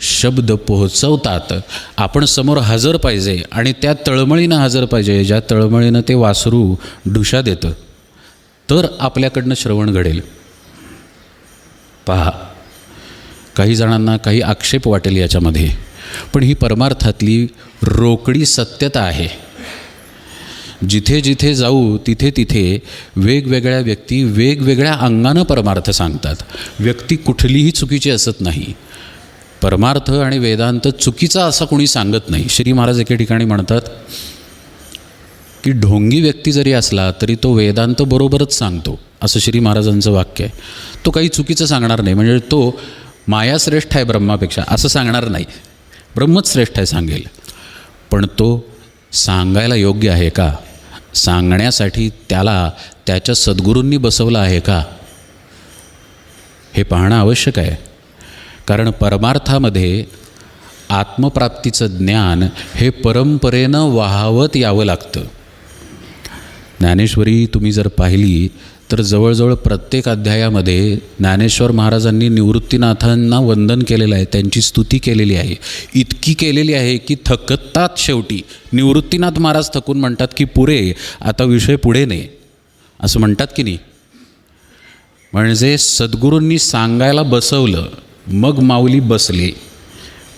शब्द पोहोचवतात. आपण समोर हजर पाहिजे आणि त्या तळमळीनं हजर पाहिजे, ज्या तळमळीनं ते वासरू ढुशा देतं, तर आपल्याकडनं श्रवण घडेल. पहा, काही जणांना काही आक्षेप वाटेल याच्यामध्ये, पण ही परमार्थातली रोकडी सत्यता आहे. जिथे जिथे जाऊ तिथे तिथे वेगवेगळ्या व्यक्ती वेगवेगळ्या अंगानं परमार्थ सांगतात. व्यक्ती कुठलीही चुकीची असत नाही. परमार्थ आणि वेदांत चुकीचा असा कोणी सांगत नाही. श्री महाराज एके ठिकाणी म्हणतात की ढोंगी व्यक्ती जरी असला तरी तो वेदांत बरोबरच सांगतो, असं श्री महाराजांचं वाक्य आहे. तो काही चुकीचं सांगणार नाही. म्हणजे तो माया श्रेष्ठ आहे ब्रह्मापेक्षा असं सांगणार नाही, ब्रह्मच श्रेष्ठ आहे सांगेल. पण तो सांगायला योग्य आहे का? सांगण्यासाठी त्याला त्याच्या सद्गुरूंनी बसवलं आहे का? हे पाहणं आवश्यक आहे. कारण परमार्थामध्ये आत्मप्राप्तीचं ज्ञान हे परंपरेनं वाहवत यावं लागतं. ज्ञानेश्वरी तुम्ही जर पाहिली तर जवळजवळ प्रत्येक अध्यायामध्ये ज्ञानेश्वर महाराजांनी निवृत्तीनाथांना वंदन केलेलं आहे, त्यांची स्तुती केलेली आहे. इतकी केलेली आहे की थकतात शेवटी. निवृत्तीनाथ महाराज थकून म्हणतात की पुरे, आता विषय पुढे नाही, असं म्हणतात की नाही. म्हणजे सद्गुरूंनी सांगायला बसवलं, मग माऊली बसले,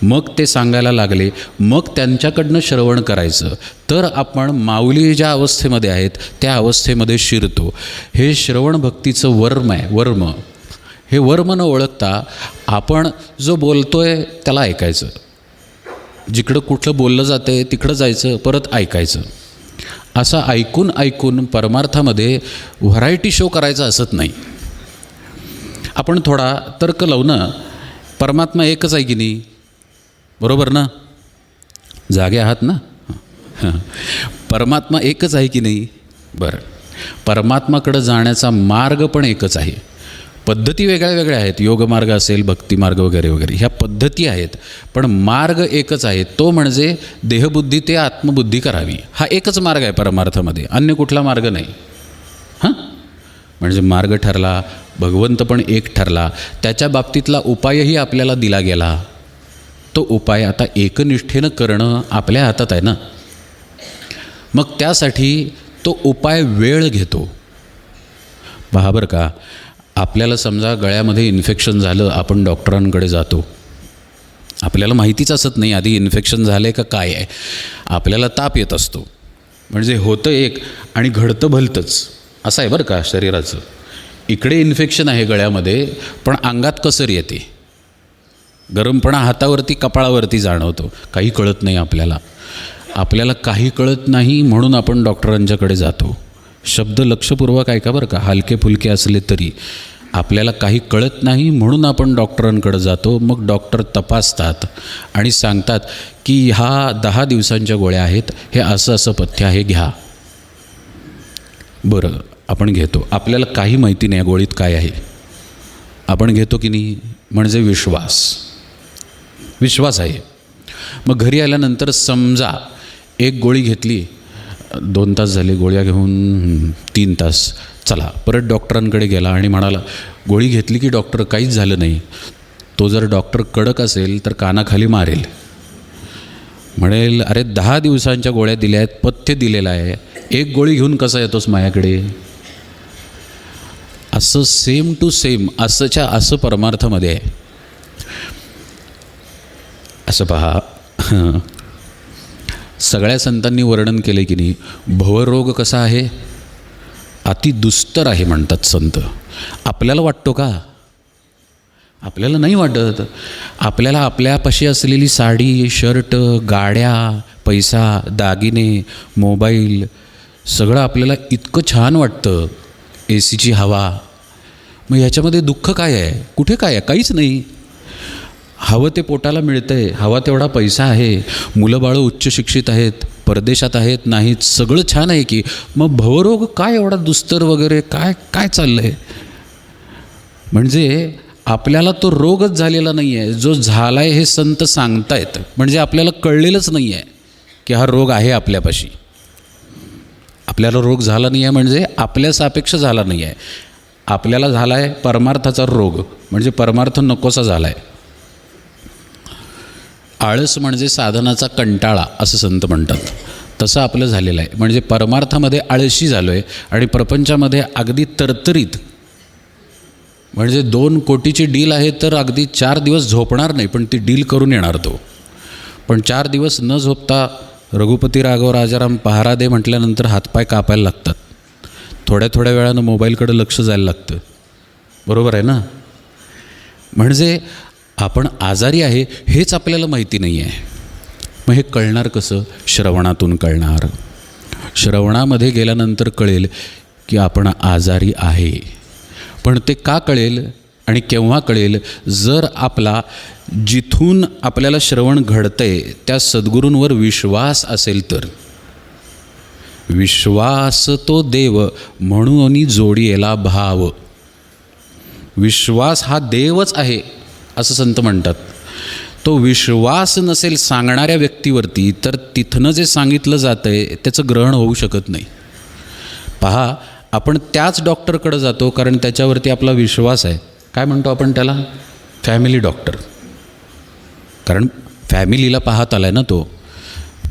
मग ते सांगायला लागले, मग त्यांच्याकडनं श्रवण करायचं, तर आपण माऊली ज्या अवस्थेमध्ये आहेत त्या अवस्थेमध्ये शिरतो. हे श्रवण भक्तीचं वर्म आहे. वर्म हे वर्म न ओळखता आपण जो बोलतो आहे त्याला ऐकायचं. जिकडं कुठलं बोललं जातं आहे तिकडं जायचं, परत ऐकायचं. असं ऐकून ऐकून परमार्थामध्ये व्हरायटी शो करायचा असत नाही. आपण थोडा तर्क लावू ना, परमात्मा एकच आहे की नाही, बरोबर ना? जागे आहात ना? परमात्मा एकच आहे की नाही? बरं, परमात्माकडं जाण्याचा मार्ग पण एकच आहे. पद्धती वेगळ्या वेगळ्या आहेत, योगमार्ग असेल, भक्तिमार्ग वगैरे वगैरे, ह्या पद्धती आहेत, पण मार्ग एकच आहे. तो म्हणजे देहबुद्धी ते आत्मबुद्धी करावी, हा एकच मार्ग आहे परमार्थामध्ये, अन्य कुठला मार्ग नाही. हां, म्हणजे मार्ग ठरला, भगवंत पण एक ठरला, त्याच्या बाबतीतला उपायही आपल्याला दिला गेला. तो उपाय आता एकनिष्ठेनं करणं आपल्या हातात आहे ना. मग त्यासाठी तो उपाय वेळ घेतो. पहा बरं का, आपल्याला समजा गळ्यामध्ये इन्फेक्शन झालं, आपण डॉक्टरांकडे जातो. आपल्या आपल्याला माहितीच असत नाही आधी इन्फेक्शन झालं आहे का काय आहे. आपल्याला ताप येत असतो, म्हणजे होतं एक आणि घडतं भलतंच, असं आहे बरं का शरीराचं. इकडे इन्फेक्शन आहे गळ्यामध्ये, पण अंगात कसर येते, गरमपणा हातावरती कपाळावरती जाणवतो, काही कळत नाही आपल्याला. आपल्याला काही कळत नाही म्हणून आपण डॉक्टरांच्याकडे जातो. शब्द लक्षपूर्वक ऐका बरं का, हलके फुलके असले तरी. आपल्याला काही कळत नाही म्हणून आपण डॉक्टरांकडे जातो. मग डॉक्टर तपासतात आणि सांगतात की ह्या 10 दिवसांच्या गोळ्या आहेत, हे असं असं पथ्य आहे, घ्या. बरं, आपण घेतो. आपल्याला काही माहिती नाही गोळीत काय आहे, आपण घेतो की नाही, म्हणजे विश्वास आहे. मग घरी आल्यानंतर समजा एक गोळी घेतली, 2 तास झाले गोळ्या घेऊन, 3 तास, चला परत डॉक्टरांकडे गेला आणि म्हणाला गोळी घेतली की डॉक्टर काहीच झालं नाही. तो जर डॉक्टर कडक असेल तर कानाखाली मारेल, म्हणेल अरे 10 दिवसांच्या गोळ्या दिल्या आहेत, पथ्य दिलेलं आहे, एक गोळी घेऊन कसा येतोस माझ्याकडे. असं सेम टू सेम असंच्या असं परमार्थामध्ये आहे. असं पहा, सगळ्या संतांनी वर्णन केले की नाही, भवरोग कसा आहे, अति दुस्तर आहे म्हणतात संत. आपल्याला वाटतो का? आपल्याला नाही वाटत. आपल्याला आपल्यापाशी असलेली साडी, शर्ट, गाड्या, पैसा, दागिने, मोबाईल, सगळं आपल्याला इतकं छान वाटतं, AC ची हवा. मग ह्याच्यामध्ये दुःख काय आहे, कुठे काय आहे, काहीच नाही. हवं ते पोटाला मिळतं आहे, हवा तेवढा पैसा आहे, मुलं बाळं उच्च शिक्षित आहेत, परदेशात आहेत, नाहीत, सगळं छान आहे की. मग भवरोग काय एवढा दुस्तर वगैरे, काय काय चाललं आहे. म्हणजे आपल्याला तो रोगच झालेला नाही आहे, जो झाला आहे हे संत सांगतायत. म्हणजे आपल्याला कळलेलंच नाही आहे की हा रोग आहे आपल्यापाशी. आपल्याला रोग झाला नाही आहे म्हणजे आपल्या सापेक्ष झाला नाही आहे. आपल्याला झाला आहे परमार्थाचा रोग, म्हणजे परमार्थ नकोसा झाला आहे. आळस म्हणजे साधनाचा कंटाळा असं संत म्हणतात, तसं आपलं झालेलं आहे. म्हणजे परमार्थामध्ये आळशी झालो आहे आणि प्रपंचामध्ये अगदी तरतरीत. म्हणजे 2 कोटीची डील आहे तर अगदी 4 दिवस झोपणार नाही, पण ती डील करून येणार तो. पण 4 दिवस न झोपता रघुपती राघव राजाराम पहारा दे म्हटल्यानंतर हातपाय कापायला लागतात. थोड्या वेळानं मोबाईलकडे लक्ष जायला लागतं. बरोबर आहे ना. म्हणजे आपण आजारी आहे हेच आपल्याला माहिती नाही आहे. मग हे कळणार कसं? श्रवणातून कळणार. श्रवणामध्ये गेल्यानंतर कळेल की आपण आजारी आहे. पण ते का कळेल आणि केव्हा कळेल? जर आपला जिथून आपल्याला श्रवण घडतंय त्या सद्गुरूंवर विश्वास असेल तर. विश्वास तो देव म्हणून जोडियेला भाव. विश्वास हा देवच आहे असं संत म्हणतात. तो विश्वास नसेल सांगणाऱ्या व्यक्तीवरती तर तिथनं जे सांगितलं जातं आहे त्याचं ग्रहण होऊ शकत नाही. पहा, आपण त्याच डॉक्टरकडे जातो कारण त्याच्यावरती आपला विश्वास आहे. काय म्हणतो आपण त्याला? Family doctor. कारण फॅमिलीला पाहत आला आहे ना तो.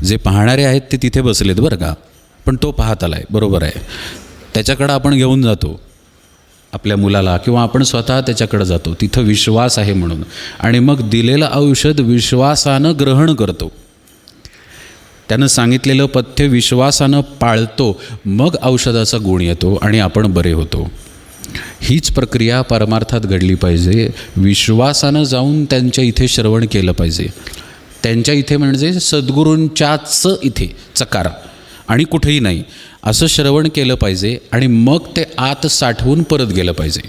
जे पाहणारे आहेत ते तिथे बसलेत बरं का, पण तो पाहत आला आहे, बरोबर आहे. त्याच्याकडं आपण घेऊन जातो आपल्या मुलाला किंवा आपण स्वतः त्याच्याकडे जातो, तिथं विश्वास आहे म्हणून. आणि मग दिलेलं औषध विश्वासानं ग्रहण करतो. त्यानं सांगितलेलं पथ्य विश्वासानं पाळतो, मग औषधाचा गुण येतो आणि आपण बरे होतो. हीच प्रक्रिया परमार्थात घडली पाहिजे. विश्वासानं जाऊन त्यांच्या इथे श्रवण केलं पाहिजे. त्यांच्या इथे म्हणजे सद्गुरूंच्याच इथे चकार आणि कुठेही नाही असं श्रवण केलं पाहिजे आणि मग ते आत साठवून परत गेलं पाहिजे.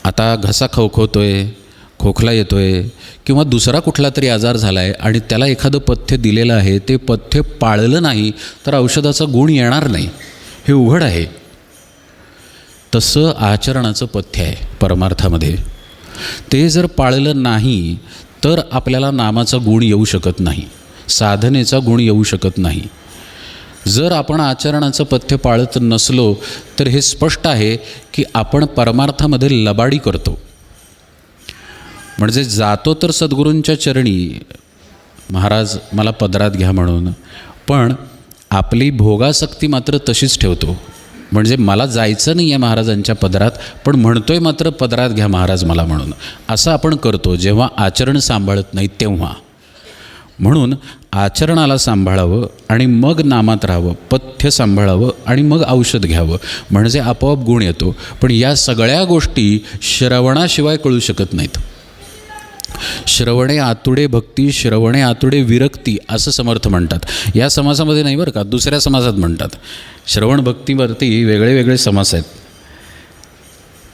आता घसा खवखवतोय, खोकला येतोय किंवा दुसरा कुठला तरी आजार झाला आहे आणि त्याला एखादं पथ्य दिलेलं आहे, ते पथ्य पाळलं नाही तर औषधाचा गुण येणार नाही, हे उघड आहे. तसं आचरणाचं पथ्य आहे परमार्थामध्ये. ते जर पाळलं नाही तर आपल्याला नामाचा गुण येऊ शकत नाही, साधनेचा गुण येऊ शकत नाही. जर आपण आचरणाचं पथ्य पाळत नसलो तर हे स्पष्ट आहे की आपण परमार्थामध्ये लबाडी करतो. म्हणजे जातो तर सद्गुरूंच्या चरणी, महाराज मला पदरात घ्या म्हणून, पण आपली भोगासक्ती मात्र तशीच ठेवतो. म्हणजे मला जायचं नाही आहे महाराजांच्या पदरात, पण म्हणतोय मात्र पदरात घ्या महाराज मला म्हणून. असं आपण करतो जेव्हा आचरण सांभाळत नाही तेव्हा. म्हणून आचरणाला सांभाळावं आणि मग नामात राहावं, पथ्य सांभाळावं आणि मग औषध घ्यावं, म्हणजे आपोआप गुण येतो. पण या सगळ्या गोष्टी श्रवणाशिवाय कळू शकत नाहीत. श्रवणे आतुडे भक्ती, श्रवणे आतुडे विरक्ती असं समर्थ म्हणतात. या समासामध्ये नाही बरं का, दुसऱ्या समासात म्हणतात. श्रवण भक्तीवरती वेगळे वेगळे समास आहेत.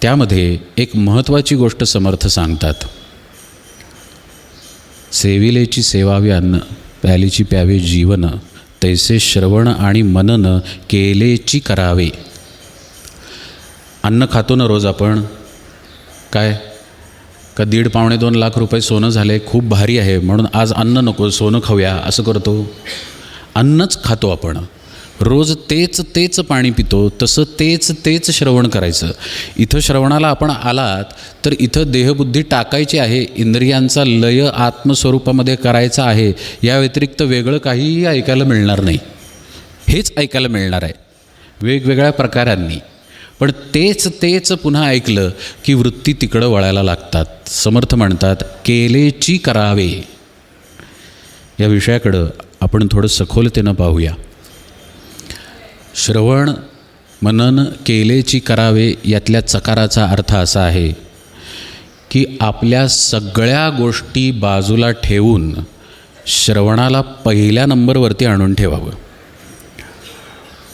त्यामध्ये एक महत्त्वाची गोष्ट समर्थ सांगतात. सेविलेची सेवावी अन्न, प्यालीची प्यावे जीवन, तैसे श्रवण आणि मनन केलेची करावे. अन्न खातो ना रोज आपण, काय का 1.5-2 लाख रुपये सोनं झाले, खूप भारी आहे म्हणून आज अन्न नको सोनं खाऊया असं करतो. अन्नच खातो आपण रोज, तेच पाणी पितो, तसं तेच श्रवण करायचं. इथं श्रवणाला आपण आलात तर इथं देहबुद्धी टाकायची आहे, इंद्रियांचा लय आत्मस्वरूपामध्ये करायचा आहे. या व्यतिरिक्त वेगळं काहीही ऐकायला मिळणार नाही. हेच ऐकायला मिळणार आहे वेगवेगळ्या प्रकारांनी. पण तेच पुन्हा ऐकलं की वृत्ती तिकडं वळायला लागतात. समर्थ म्हणतात केलेची करावे. या विषयाकडं आपण थोडं सखोलतेनं पाहूया. श्रवण मनन केलेची करावे यातल्या चकाराचा अर्थ असा आहे की आपल्या सगळ्या गोष्टी बाजूला ठेवून श्रवणाला पहिल्या नंबरवरती आणून ठेवावं.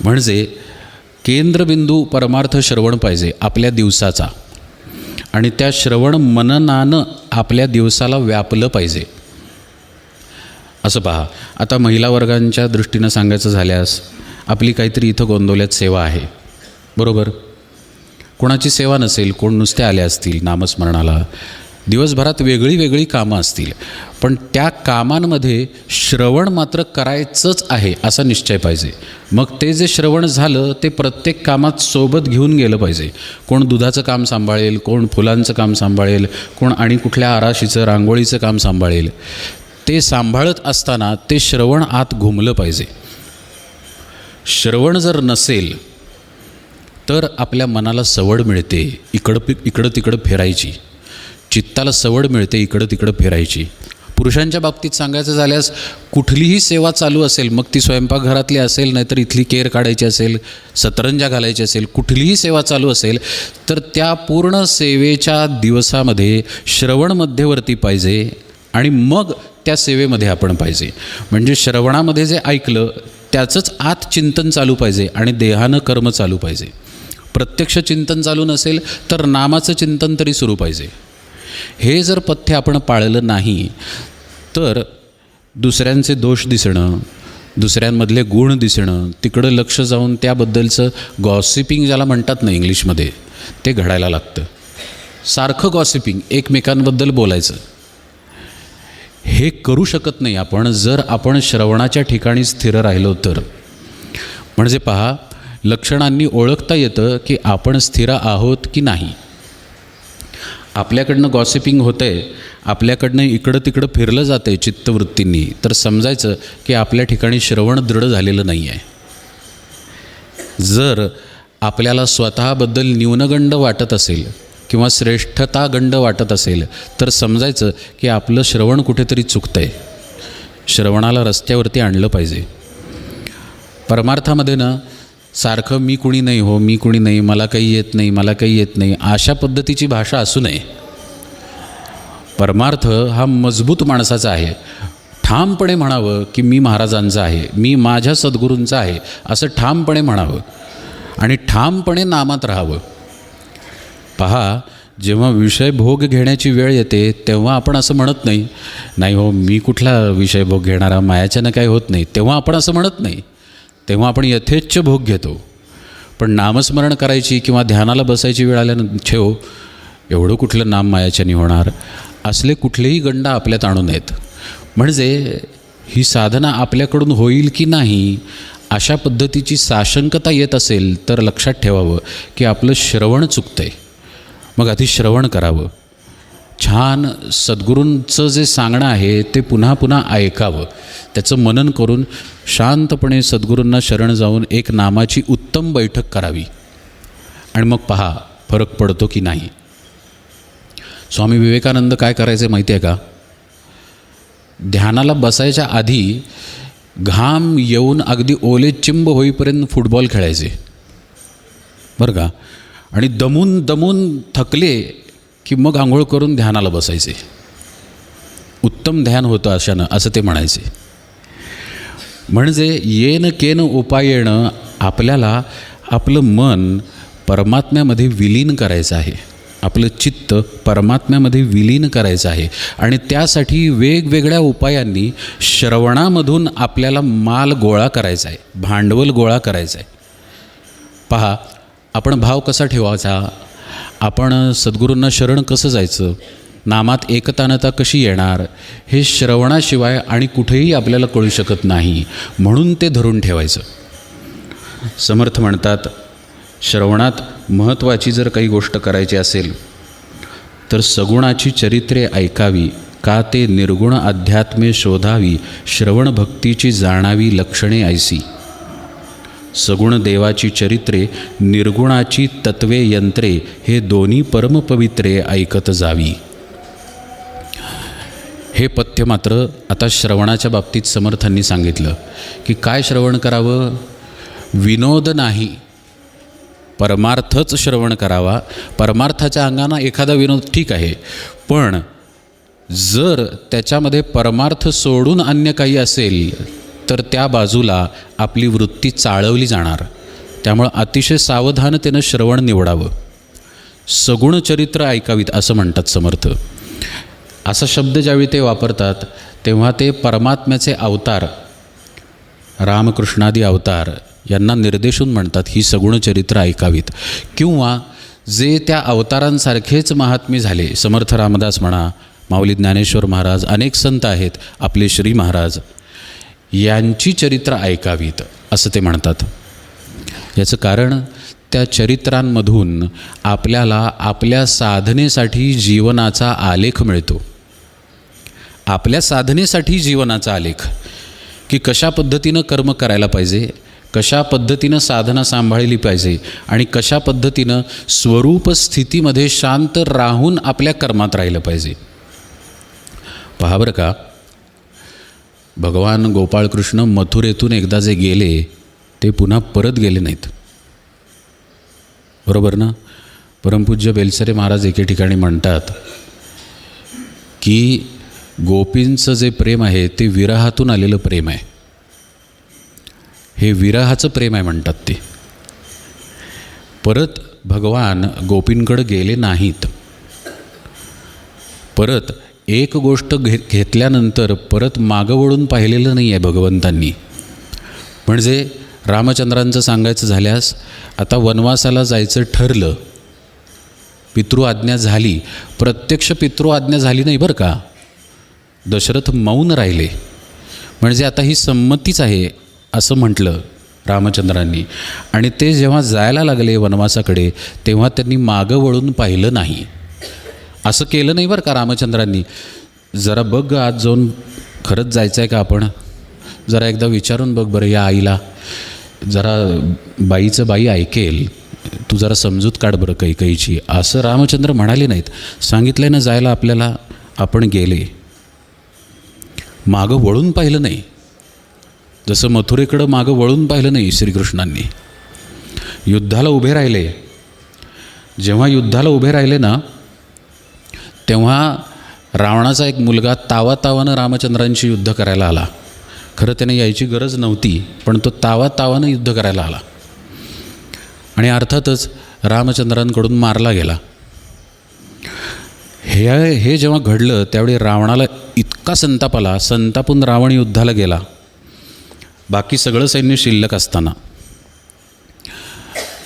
म्हणजे केंद्रबिंदू परमार्थ श्रवण पाहिजे आपल्या दिवसाचा, आणि त्या श्रवण मननानं आपल्या दिवसाला व्यापलं पाहिजे. असं पहा, आता महिला वर्गांच्या दृष्टीनं सांगायचं झाल्यास आपली काहीतरी इथं गोंदवल्यात सेवा आहे, बरोबर. कोणाची सेवा नसेल, कोण नुसते आले असतील नामस्मरणाला, दिवसभरात वेगळी कामं असतील, पण त्या कामांमध्ये श्रवण मात्र करायचंच आहे असा निश्चय पाहिजे. मग ते जे श्रवण झालं ते प्रत्येक कामात सोबत घेऊन गेलं पाहिजे. कोण दुधाचं काम सांभाळेल, कोण फुलांचं काम सांभाळेल, कोण आणि कुठल्या आराशीचं रांगोळीचं काम सांभाळेल. ते सांभाळत असताना ते श्रवण आत घुमलं पाहिजे. श्रवण जर नसेल तर आपल्या मनाला सवड मिळते इकडं तिकडं फिरायची, चित्ताला सवड मिळते इकडं तिकडं फिरायची. पुरुषांच्या बाबतीत सांगायचं झाल्यास कुठलीही सेवा चालू असेल, मग ती स्वयंपाकघरातली असेल, नाहीतर इथली केर काढायची असेल, सतरंजा घालायची असेल, कुठलीही सेवा चालू असेल तर त्या पूर्ण सेवेच्या दिवसामध्ये श्रवण मध्यवर्ती पाहिजे आणि मग त्या सेवेमध्ये आपण पाहिजे. म्हणजे श्रवणामध्ये जे ऐकलं त्याचंच आत चिंतन चालू पाहिजे आणि देहानं कर्म चालू पाहिजे. प्रत्यक्ष चिंतन चालू नसेल तर नामाचं चिंतन तरी सुरू पाहिजे. हे जर पथ्य आपण पाळलं नाही तर दुसऱ्यांचे दोष दिसणं, दुसऱ्यांमधले गुण दिसणं, तिकडं लक्ष जाऊन त्याबद्दलचं गॉसिपिंग ज्याला म्हणतात ना इंग्लिशमध्ये, ते घडायला लागतं. सारखं गॉसिपिंग, एकमेकांबद्दल बोलायचं, हे करू शकत नाही आपण जर आपण श्रवणाच्या ठिकाणी स्थिर राहिलो तर. म्हणजे पहा, लक्षणांनी ओळखता येतं की आपण स्थिर आहोत की नाही. आपल्याकडनं गॉसिपिंग होतं आहे, आपल्याकडनं इकडं तिकडं फिरलं जातं आहे चित्तवृत्तींनी, तर समजायचं की आपल्या ठिकाणी श्रवण दृढ झालेलं नाही आहे. जर आपल्याला स्वतःबद्दल न्यूनगंड वाटत असेल किंवा श्रेष्ठतागंड वाटत असेल तर समजायचं की आपलं श्रवण कुठेतरी चुकतं आहे. श्रवणाला रस्त्यावरती आणलं पाहिजे. परमार्थामध्ये ना सारखं मी कुणी नाही हो, मी कुणी नाही, मला काही येत नाही, मला काही येत नाही, अशा पद्धतीची भाषा असू नये. परमार्थ हा मजबूत माणसाचा आहे. ठामपणे म्हणावं की मी महाराजांचा आहे, मी माझ्या सद्गुरूंचा आहे असं ठामपणे म्हणावं आणि ठामपणे नामात राहावं. पहा, जेव्हा विषयभोग घेण्याची वेळ येते तेव्हा आपण असं म्हणत नाही हो मी कुठला विषयभोग घेणारा, मायाच्यानं काही होत नाही, तेव्हा आपण असं म्हणत नाही. तेव्हा आपण यथेच्छ भोग घेतो. पण नामस्मरण करायची किंवा ध्यानाला बसायची वेळ आल्यानं ठेव, एवढं कुठलं नाम मायाच्यानी होणार, असले कुठलेही गंड आपल्यात आणू नयेत. म्हणजे ही साधना आपल्याकडून होईल की नाही अशा पद्धतीची साशंकता येत असेल तर लक्षात ठेवावं की आपलं श्रवण चुकतं आहे. मग आधी श्रवण करावं, छान सद्गुरूंचं जे सांगणं आहे ते पुन्हा पुन्हा ऐकावं, त्याचं मनन करून शांतपणे सद्गुरूंना शरण जाऊन एक नामाची उत्तम बैठक करावी. आणि मग पहा फरक पडतो की नाही. स्वामी विवेकानंद काय करायचे माहिती आहे का? ध्यानाला बसायच्या आधी घाम येऊन अगदी ओले चिंब होईपर्यंत फुटबॉल खेळायचे बरं का, आणि दमून दमून थकले की मग आंघोळ करून ध्यानाला बसायचे. उत्तम ध्यान होतं अशानं, असं ते म्हणायचे. म्हणजे येन केन उपायेण आपल्याला आपलं मन परमात्म्यामध्ये विलीन करायचं आहे, आपलं चित्त परमात्म्यामध्ये विलीन करायचं आहे. आणि त्यासाठी वेगवेगळ्या उपायांनी श्रवणामधून आपल्याला माल गोळा करायचा आहे, भांडवल गोळा करायचं आहे. पहा, आपण भाव कसा ठेवायचा, आपण सद्गुरूंना शरण कसं जायचं, नामात एकतानता कशी येणार, हे श्रवणाशिवाय आणि कुठेही आपल्याला कळू शकत नाही. म्हणून ते धरून ठेवायचं. समर्थ म्हणतात, श्रवणात महत्त्वाची जर काही गोष्ट करायची असेल तर सगुणाची चरित्रे ऐकावी, का ते निर्गुण अध्यात्मे शोधावी, श्रवण भक्तीची जाणावी लक्षणे ऐसी. सगुण देवाची चरित्रे, निर्गुणाची तत्वे यंत्रे, हे दोन्ही परमपवित्रे ऐकत जावी. हे पथ्य मात्र आता श्रवणाच्या बाबतीत समर्थांनी सांगितलं की काय श्रवण करावं. विनोद नाही, परमार्थच श्रवण करावा. परमार्थाच्या अंगानं एखादा विनोद ठीक आहे, पण जर त्याच्यामध्ये परमार्थ सोडून अन्य काही असेल तर त्या बाजूला आपली वृत्ती चाळवली जाणार. त्यामुळं अतिशय सावधानतेनं श्रवण निवडावं. सगुण चरित्र ऐकावीत असं म्हणतात समर्थ. असा शब्द ज्यावेळी ते वापरतात तेव्हा ते परमात्म्याचे अवतार, रामकृष्णादी अवतार यांना निर्देशून म्हणतात ही सगुण चरित्र ऐकावीत. किंवा जे त्या अवतारांसारखेच महात्मे झाले, समर्थ रामदास म्हणा, माऊली ज्ञानेश्वर महाराज, अनेक संत आहेत, आपले श्री महाराज, यांची चरित्र ऐकावीत असं ते म्हणतात. याचं कारण त्या चरित्रांमधून आपल्याला आपल्या साधनेसाठी जीवनाचा आलेख मिळतो. आपल्या साधनेसाठी जीवनाचा आलेख, की कशा पद्धतीनं कर्म करायला पाहिजे, कशा पद्धतीनं साधना सांभाळली पाहिजे आणि कशा पद्धतीनं स्वरूप स्थितीमध्ये शांत राहून आपल्या कर्मात राहिलं पाहिजे. पहा बरं का, भगवान गोपाळकृष्ण मथुरेतून एकदा जे गेले ते पुन्हा परत गेले नाहीत, बरोबर ना. परमपूज्य बेलसरे महाराज एके ठिकाणी म्हणतात की गोपींचं जे प्रेम आहे ते विरहातून आलेलं प्रेम आहे, हे विरहाचं प्रेम आहे म्हणतात ते. परत भगवान गोपींकडे गेले नाहीत. परत एक गोष्ट घेतल्यानंतर परत मागं वळून पाहिलेलं नाही आहे भगवंतांनी. म्हणजे रामचंद्रांचं सांगायचं झाल्यास, आता वनवासाला जायचं ठरलं, पितृआज्ञा झाली, प्रत्यक्ष पितृआज्ञा झाली नाही बरं का. दशरथ मौन राहिले, म्हणजे आता ही संमतीच आहे असं म्हटलं रामचंद्रांनी. आणि ते जेव्हा जायला लागले वनवासाकडे तेव्हा त्यांनी मागं वळून पाहिलं नाही. असं केलं नाही बरं का रामचंद्रांनी. जरा बघ आज जाऊन खरंच जायचं आहे का आपण, जरा एकदा विचारून बघ बरं या आईला, जरा बाईचं बाई ऐकेल, तू जरा समजूत काढ बरं कैकेयीची, असं रामचंद्र म्हणाले नाहीत. सांगितलं ना जायला आपल्याला, आपण गेले, मागं वळून पाहिलं नाही. जसं मथुरेकडं मागं वळून पाहिलं नाही श्रीकृष्णांनी. युद्धाला उभे राहिले, जेव्हा युद्धाला उभे राहिले ना तेव्हा रावणाचा एक मुलगा तावातावानं रामचंद्रांशी युद्ध करायला आला. खरं त्याने यायची गरज नव्हती, पण तो तावातावानं युद्ध करायला आला आणि अर्थातच रामचंद्रांकडून मारला गेला. हे जेव्हा घडलं त्यावेळी रावणाला इतका संताप आला, संतापून रावण युद्धाला गेला. बाकी सगळं सैन्य शिल्लक असताना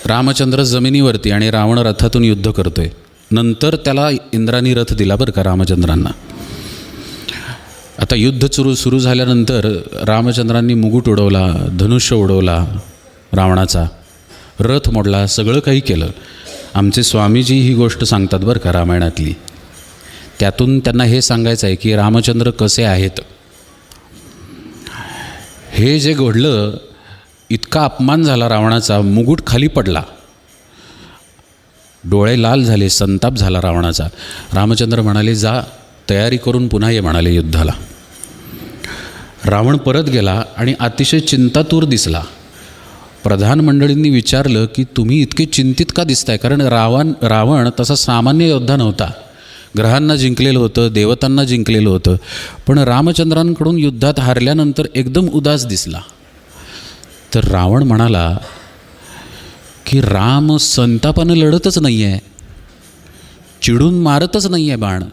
रामचंद्र जमिनीवरती आणि रावण रथातून युद्ध करतोय. नंतर त्याला इंद्रानी रथ दिला बरं का रामचंद्रांना. आता युद्ध सुरू झाल्यानंतर रामचंद्रांनी मुकुट उडवला, धनुष्य उडवला, रावणाचा रथ मोडला, सगळं काही केलं. आमचे स्वामीजी ही गोष्ट सांगतात बरं का रामायणातली. त्यातून त्यांना हे सांगायचं आहे की रामचंद्र कसे आहेत. हे जे घडलं, इतका अपमान झाला रावणाचा, मुकुट खाली पडला डोळे लाल झाले, संताप झाला रावणाचा. रामचंद्र म्हणाले, जा तयारी करून पुन्हा ये म्हणाले युद्धाला. रावण परत गेला आणि अतिशय चिंतातूर दिसला. प्रधान मंडळींनी विचारलं की तुम्ही इतके चिंतित का दिसताय? कारण रावण तसा सामान्य योद्धा नव्हता. ग्रहांना जिंकलेलं होतं, देवतांना जिंकलेलं होतं, पण रामचंद्रांकडून युद्धात हारल्यानंतर एकदम उदास दिसला. तर रावण म्हणाला की राम संतापानं लढतच नाही आहे, चिडून मारतच नाही आहे बाण.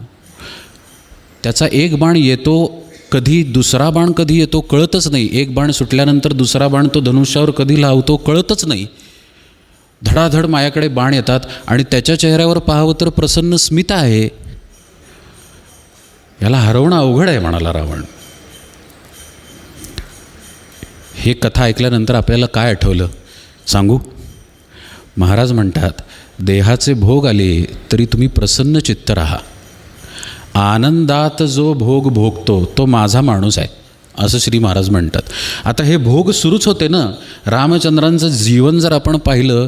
त्याचा एक बाण येतो कधी, दुसरा बाण कधी येतो कळतच नाही. एक बाण सुटल्यानंतर दुसरा बाण तो धनुष्यावर कधी लावतो कळतच नाही. धडाधड माझ्याकडे बाण येतात आणि त्याच्या चेहऱ्यावर पाहावं तर प्रसन्न स्मित आहे. याला हरवणं अवघड आहे म्हणाला रावण. हे कथा ऐकल्यानंतर आपल्याला काय आठवलं सांगू? महाराज म्हणतात, देहाचे भोग आले तरी तुम्ही प्रसन्न चित्त राहा. आनंदात जो भोग भोगतो तो माझा माणूस आहे, असं श्री महाराज म्हणतात. आता हे भोग सुरूच होते ना. रामचंद्रांचं जीवन जर आपण पाहिलं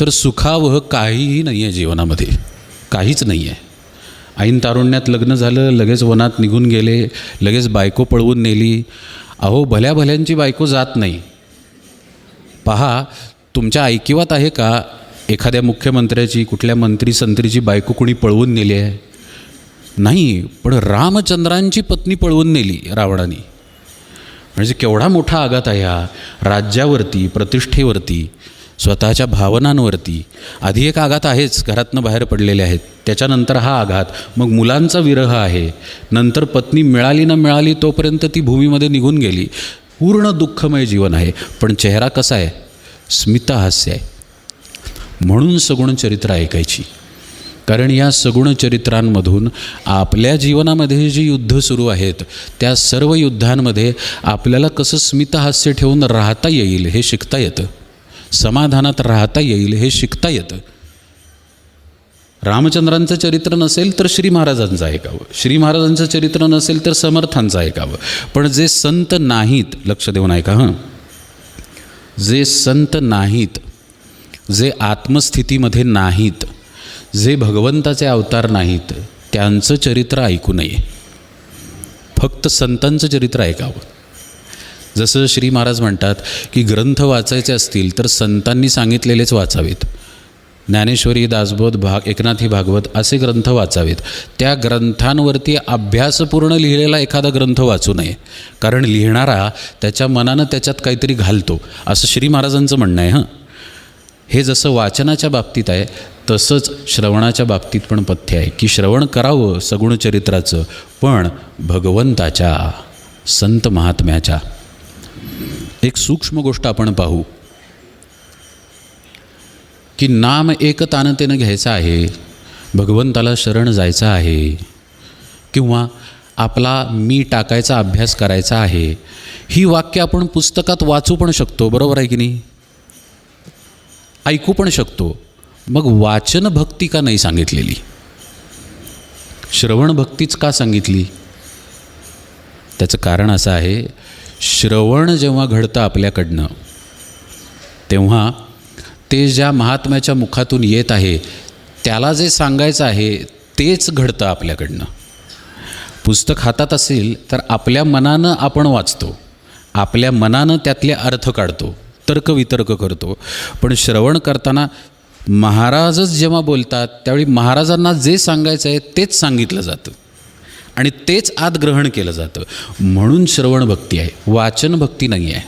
तर सुखावह काहीही नाही आहे जीवनामध्ये, काहीच नाही आहे. ऐन तारुण्यात लग्न झालं, लगेच वनात निघून गेले, लगेच बायको पळवून नेली. अहो, भल्या भल्यांची बायको जात नाही. पहा, तुमच्या ऐकिवात आहे का एखाद्या मुख्यमंत्र्याची, कुठल्या मंत्री संत्रीची बायको कुणी पळवून नेली आहे? नाही. पण रामचंद्रांची पत्नी पळवून नेली रावणाने. म्हणजे केवढा मोठा आघात आहे हा राज्यावरती, प्रतिष्ठेवरती, स्वतःच्या भावनांवरती. आधी एक आघात आहेच, घरातनं बाहेर पडलेले आहेत, त्याच्यानंतर हा आघात, मग मुलांचा विरह आहे, नंतर पत्नी मिळाली न मिळाली तोपर्यंत ती भूमीमध्ये निघून गेली. पूर्ण दुःखमय जीवन आहे. पण चेहरा कसा आहे? स्मितहास्य आहे. म्हणून सगुण चरित्र ऐकायची. कारण या सगुण चरित्रांमधून आपल्या जीवनामध्ये जी युद्ध सुरू आहेत त्या सर्व युद्धांमध्ये आपल्याला कसं स्मितहास्य ठेवून राहता येईल हे शिकता येतं. समाधानात राहता येईल हे शिकता येतं. रामचंद्रांचं चरित्र नसेल तर श्री महाराजांचं ऐकावं, श्री महाराजांचं चरित्र नसेल तर समर्थांचं ऐकावं. पण जे संत नाहीत, लक्ष देऊन ऐका हं, जे संत नाहीत, जे आत्मस्थितीमध्ये नाहीत, जे भगवंताचे अवतार नाहीत, त्यांचं चरित्र ऐकू नये. फक्त संतांचं चरित्र ऐकावं. जसं श्री महाराज म्हणतात की ग्रंथ वाचायचे असतील तर संतांनी सांगितलेलेच वाचावेत. ज्ञानेश्वरी, दासबोध, एकनाथी भागवत असे ग्रंथ वाचावेत. त्या ग्रंथांवरती अभ्यासपूर्ण लिहिलेला एखादा ग्रंथ वाचू नये. कारण लिहिणारा त्याच्या मनानं त्याच्यात काहीतरी घालतो, असं श्री महाराजांचं म्हणणं आहे. हे जसं वाचनाच्या बाबतीत आहे तसंच श्रवणाच्या बाबतीत पण पथ्य आहे की श्रवण करावं सगुण चरित्राचं, पण भगवंताच्या, संत महात्म्याच्या. एक सूक्ष्म गोष्ट आपण पाहू की नाम एक तानतेनं घ्यायचं आहे, भगवंताला शरण जायचं आहे, किंवा आपला मी टाकायचा अभ्यास करायचा आहे. ही वाक्य आपण पुस्तकात वाचू पण शकतो, बरोबर आहे की नाही? ऐकू पण शकतो. मग वाचन भक्ती का नाही सांगितलेली? श्रवण भक्तीच का सांगितली? त्याचं कारण असं आहे, श्रवण जेव्हा घडतं आपल्याकडनं तेव्हा ते ज्या महात्म्याच्या मुखातून येत आहे त्याला जे सांगायचं आहे तेच घडतं आपल्याकडनं. पुस्तक हातात असेल तर आपल्या मनानं आपण वाचतो, आपल्या मनानं त्यातले अर्थ काढतो, तर्कवितर्क करतो. पण श्रवण करताना महाराजच जेव्हा बोलतात त्यावेळी महाराजांना जे सांगायचं आहे तेच सांगितलं जातं आणि तेच आत ग्रहण केलं जातं. म्हणून श्रवण भक्ती आहे, वाचन भक्ती नाही आहे.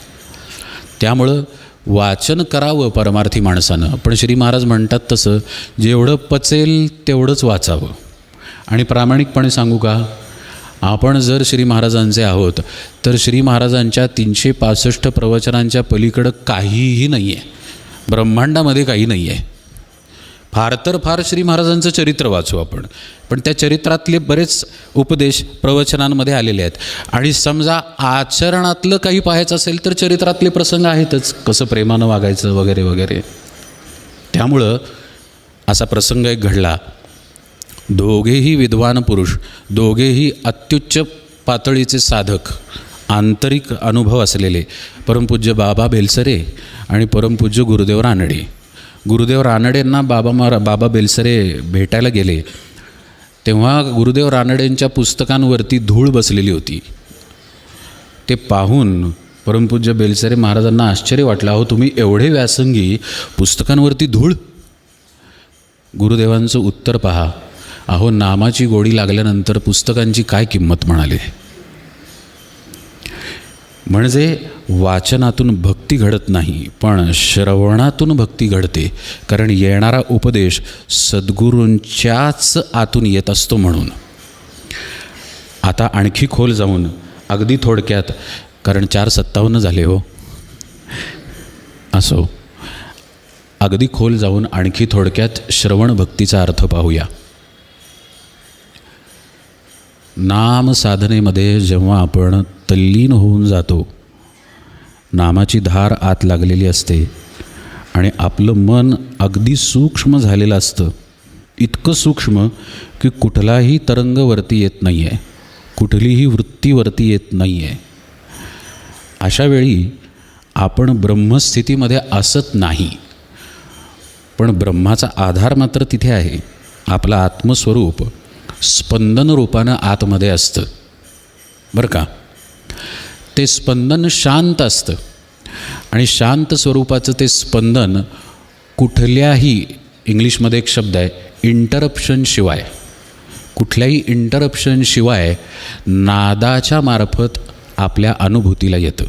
त्यामुळं वाचन करावं परमार्थी माणसानं, पण श्री महाराज म्हणतात तसं जेवढं पचेल तेवढंच वाचावं. आणि प्रामाणिकपणे सांगू का, आपण जर श्री महाराजांचे आहोत तर श्री महाराजांच्या 365 प्रवचनांच्या पलीकडं काहीही नाही आहे, ब्रह्मांडामध्ये काही नाही आहे. फार तर फार श्री महाराजांचं चरित्र वाचू आपण, पण त्या चरित्रातले बरेच उपदेश प्रवचनांमध्ये आलेले आहेत. आणि समजा आचरणातलं काही पाहायचं असेल तर चरित्रातले प्रसंग आहेतच, कसं प्रेमानं वागायचं वगैरे वगैरे. त्यामुळं असा प्रसंग एक घडला. दोघेही विद्वान पुरुष, दोघेही अत्युच्च पातळीचे साधक, आंतरिक अनुभव असलेले परमपूज्य बाबा बेलसरे आणि परमपूज्य गुरुदेव रानडे. गुरुदेव रानडेंना बाबा बेलसरे भेटायला गेले तेव्हा गुरुदेव रानडेंच्या पुस्तकांवरती धूळ बसलेली होती. ते पाहून परमपूज्य बेलसरे महाराजांना आश्चर्य वाटलं. अहो तुम्ही एवढे व्यासंगी, पुस्तकांवरती धूळ? गुरुदेवांचं उत्तर पहा. अहो नामाची गोडी लागल्यानंतर पुस्तकांची काय किंमत म्हणाले. म्हणजे वाचनातून भक्ती घडत नाही, पण श्रवणातून भक्ती घडते. कारण येणारा उपदेश सद्गुरूंच्याच आतून येत असतो. म्हणून आता आणखी खोल जाऊन अगदी थोडक्यात, कारण 4:57 झाले हो, असो, अगदी खोल जाऊन आणखी थोडक्यात श्रवण भक्तीचा अर्थ पाहूया. नाम साधनेमध्ये जेव्हा आपण तल्लीन होऊन जातो, नामाची धार आत लागलेली असते आणि आपलं मन अगदी सूक्ष्म झालेलं असतं. इतकं सूक्ष्म की कुठलाही तरंग वरती येत नाही आहे, कुठलीही वृत्ती वरती येत नाही आहे. अशा वेळी आपण ब्रह्मस्थितीमध्ये असत नाही, पण ब्रह्माचा आधार मात्र तिथे आहे. आपलं आत्मस्वरूप स्पंदन रूपानं आतमध्ये असतं बरं का. ते स्पंदन शांत असतं आणि शांत स्वरूपाचं ते स्पंदन कुठल्याही, इंग्लिशमध्ये एक शब्द आहे इंटरप्शन शिवाय, कुठल्याही इंटरप्शन शिवाय नादाच्या मार्फत आपल्या अनुभूतीला येतं.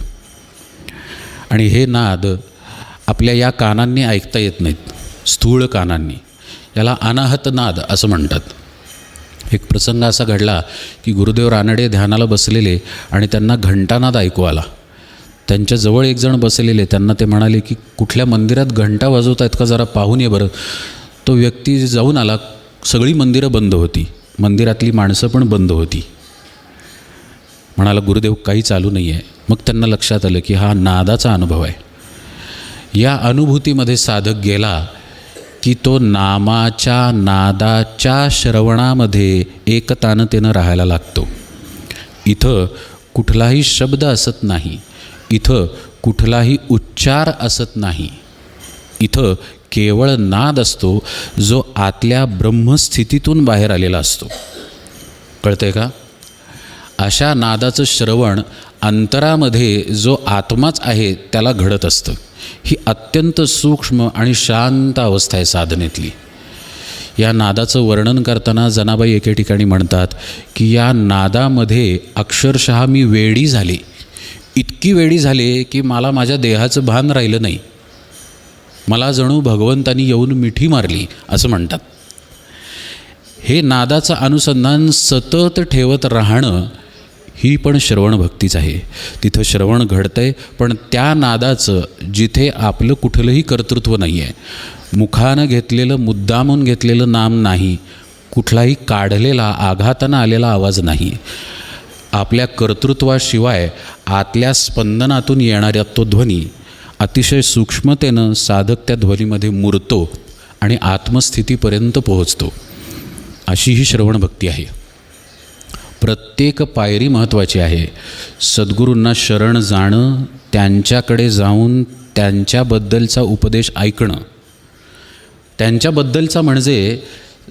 आणि हे नाद आपल्या या कानांनी ऐकता येत नाहीत, स्थूळ कानांनी. याला अनाहत नाद असं म्हणतात. एक प्रसंग असा घडला की गुरुदेव रानडे ध्यानाला बसलेले आणि त्यांना घंटानाद ऐकू आला. त्यांच्याजवळ एक जण बसलेले, त्यांना ते म्हणाले की कुठल्या मंदिरात घंटा वाजवत आहेत का, जरा पाहून ये बरं. तो व्यक्ती जाऊन आला. सगळी मंदिरं बंद होती, मंदिरातली माणसं पण बंद होती. म्हणाला गुरुदेव काही चालू नाही आहे. मग त्यांना लक्षात आलं की हा नादाचा अनुभव आहे. या अनुभूतीमध्ये साधक गेला की तो नामाच्या नादाच्या श्रवणामध्ये एकतानतेनं राहायला लागतो. इथं कुठलाही शब्द असत नाही, इथं कुठलाही उच्चार असत नाही, इथं केवळ नाद असतो जो आतल्या ब्रह्मस्थितीतून बाहेर आलेला असतो. कळतंय का? अशा नादाचं श्रवण अंतरामध्ये जो आत्माच आहे त्याला घडत असतं. ही अत्यंत सूक्ष्म आणि शांत अवस्था आहे साधनेतली. या नादाचं वर्णन करताना जनाबाई एके ठिकाणी म्हणतात की या नादामध्ये अक्षरशः मी वेडी झाले, इतकी वेडी झाले की मला माझ्या देहाचं भान राहिलं नाही, मला जणू भगवंतानी येऊन मिठी मारली असं म्हणतात. हे नादाचं अनुसंधान सतत ठेवत राहणं ही पण श्रवण भक्तीच आहे. तिथं श्रवण घडतंय, पण त्या नादाचं जिथे आपलं कुठलंही कर्तृत्व नाही आहे, मुखानं घेतलेलं, मुद्दामून घेतलेलं नाम नाही, कुठलाही काढलेला, आघातानं आलेला आवाज नाही, आपल्या कर्तृत्वाशिवाय आतल्या स्पंदनातून येणाऱ्या तो ध्वनी अतिशय सूक्ष्मतेनं साधक त्या ध्वनीमध्ये मुरतो आणि आत्मस्थितीपर्यंत पोहोचतो. अशी ही श्रवण भक्ती आहे. प्रत्येक पायरी महत्त्वाची आहे. सद्गुरूंना शरण जाणं, त्यांच्याकडे जाऊन त्यांच्याबद्दलचा उपदेश ऐकणं. त्यांच्याबद्दलचा म्हणजे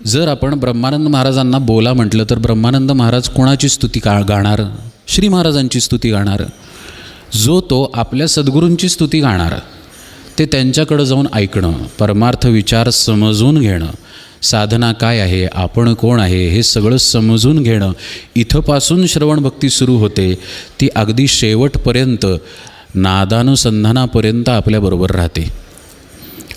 जर आपण ब्रह्मानंद महाराजांना बोला म्हटलं तर ब्रह्मानंद महाराज कोणाची स्तुती गाणार? श्री महाराजांची स्तुती गाणार. जो तो आपल्या सद्गुरूंची स्तुती गाणार. ते त्यांच्याकडं जाऊन ऐकणं, परमार्थ विचार समजून घेणं, साधना काय आहे, आपण कोण आहे हे सगळं समजून घेणं, इथंपासून श्रवणभक्ती सुरू होते. ती अगदी शेवटपर्यंत नादानुसंधानापर्यंत आपल्याबरोबर राहते.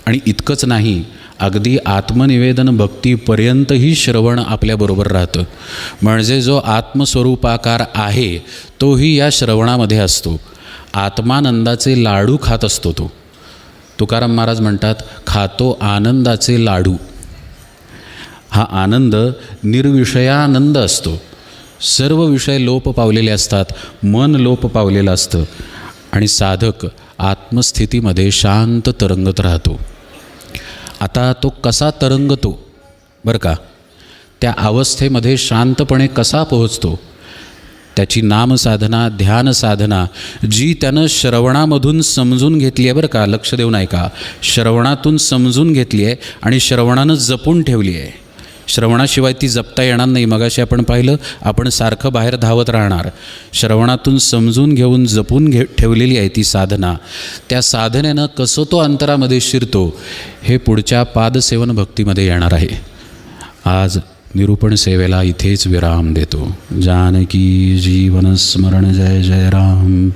आणि इतकंच नाही, अगदी आत्मनिवेदन भक्तीपर्यंतही श्रवण आपल्याबरोबर राहतं. म्हणजे जो आत्मस्वरूपाकार आहे तोही या श्रवणामध्ये असतो. आत्मानंदाचे लाडू खात असतो तो. तुकाराम महाराज म्हणतात, खातो आनंदाचे लाडू. हा आनंद निर्विषयानंद असतो. सर्व विषय लोप पावलेले असतात, मन लोप पावलेलं असतं आणि साधक आत्मस्थितीमध्ये शांत तरंगत राहतो. आता तो कसा तरंगतो बरं का, त्या अवस्थेमध्ये शांतपणे कसा पोहोचतो त्याची नामसाधना, ध्यानसाधना जी त्यानं श्रवणामधून समजून घेतली आहे, बरं का, लक्ष देऊन ऐका, श्रवणातून समजून घेतली आहे आणि श्रवणानं जपून ठेवली आहे. श्रवणाशिवाय ती जपता येणार नाही. मगाशी आपण पाहिलं, आपण सारखं बाहेर धावत राहणार. श्रवणातून समजून घेऊन जपून ठेवलेली आहे ती साधना. त्या साधनेनं कसं तो अंतरामध्ये शिरतो हे पुढच्या पादसेवन भक्तीमध्ये येणार आहे. आज निरूपण सेवेला इथेच विराम देतो. जानकी जीवन स्मरण. जय जय राम.